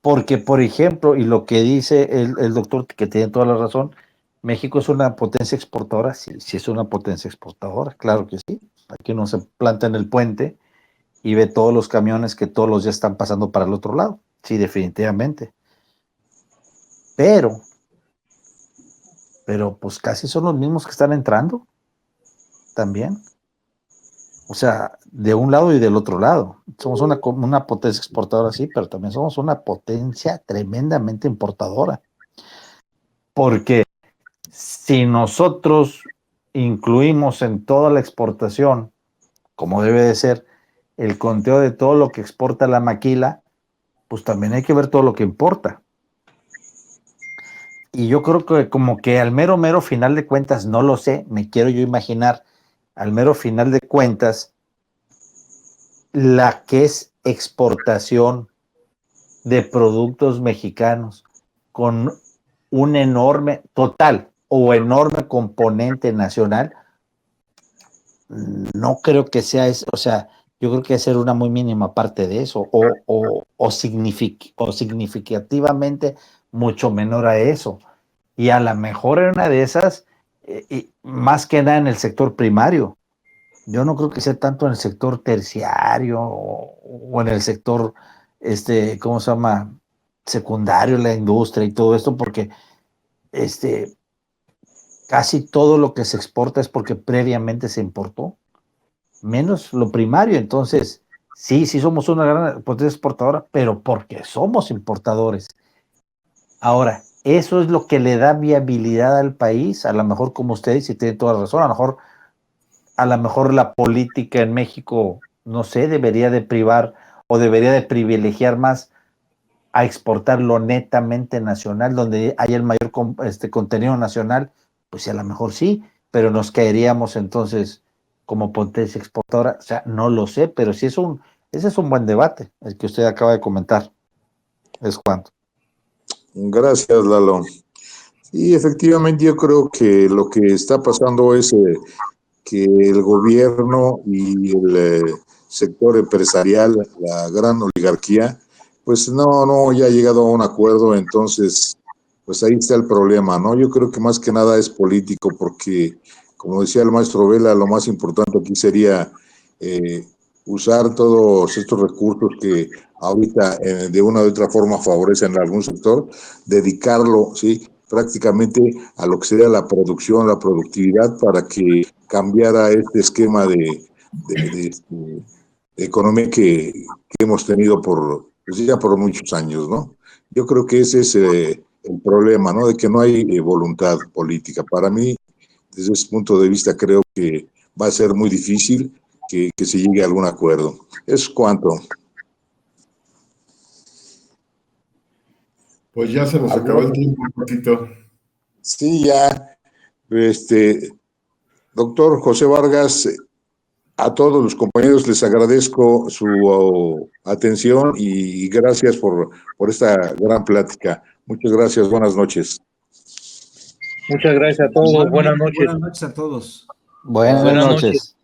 Porque, por ejemplo, y lo que dice el doctor, que tiene toda la razón, México es una potencia exportadora, sí es una potencia exportadora, claro que sí. Aquí uno se planta en el puente y ve todos los camiones que todos los días están pasando para el otro lado. Sí, definitivamente. Pero pues casi son los mismos que están entrando también. O sea, de un lado y del otro lado. Somos una potencia exportadora, sí, pero también somos una potencia tremendamente importadora. Porque si nosotros incluimos en toda la exportación, como debe de ser, el conteo de todo lo que exporta la maquila, pues también hay que ver todo lo que importa. Y yo creo que como que al mero final de cuentas, no lo sé, me quiero yo imaginar, al mero final de cuentas, la que es exportación de productos mexicanos con un enorme, total o enorme componente nacional, no creo que sea eso, o sea, yo creo que va a ser una muy mínima parte de eso, o significativamente mucho menor a eso. Y a lo mejor en una de esas, y más que nada en el sector primario. Yo no creo que sea tanto en el sector terciario o en el sector, ¿cómo se llama? Secundario, la industria y todo esto, porque casi todo lo que se exporta es porque previamente se importó, menos lo primario. Entonces, sí somos una gran potencia exportadora, pero porque somos importadores. Ahora, eso es lo que le da viabilidad al país, a lo mejor como ustedes, y tienen toda la razón, a lo mejor la política en México, no sé, debería de privar o debería de privilegiar más a exportar lo netamente nacional, donde hay el mayor contenido nacional, pues sí, a lo mejor sí, pero nos caeríamos entonces como potencia exportadora. O sea, no lo sé, pero sí ese es un buen debate, el que usted acaba de comentar. Es cuanto. Gracias, Lalo. Y efectivamente yo creo que lo que está pasando es que el gobierno y el sector empresarial, la gran oligarquía, pues no ya ha llegado a un acuerdo, entonces, pues ahí está el problema, ¿no? Yo creo que más que nada es político, porque, como decía el maestro Vela, lo más importante aquí sería usar todos estos recursos que ahorita de una u otra forma favorecen a algún sector, dedicarlo, ¿sí?, prácticamente a lo que sería la producción, la productividad, para que cambiara este esquema de economía que hemos tenido pues ya por muchos años, ¿no? Yo creo que ese es el problema, ¿no? De que no hay voluntad política. Para mí, desde ese punto de vista, creo que va a ser muy difícil que se llegue a algún acuerdo. Es cuanto. Pues ya se nos acabó el tiempo un poquito. Sí, ya. Doctor José Vargas, a todos los compañeros les agradezco su atención y gracias por esta gran plática. Muchas gracias, buenas noches. Muchas gracias a todos, buenas noches. Buenas noches a todos. Buenas Buenas noches. noches.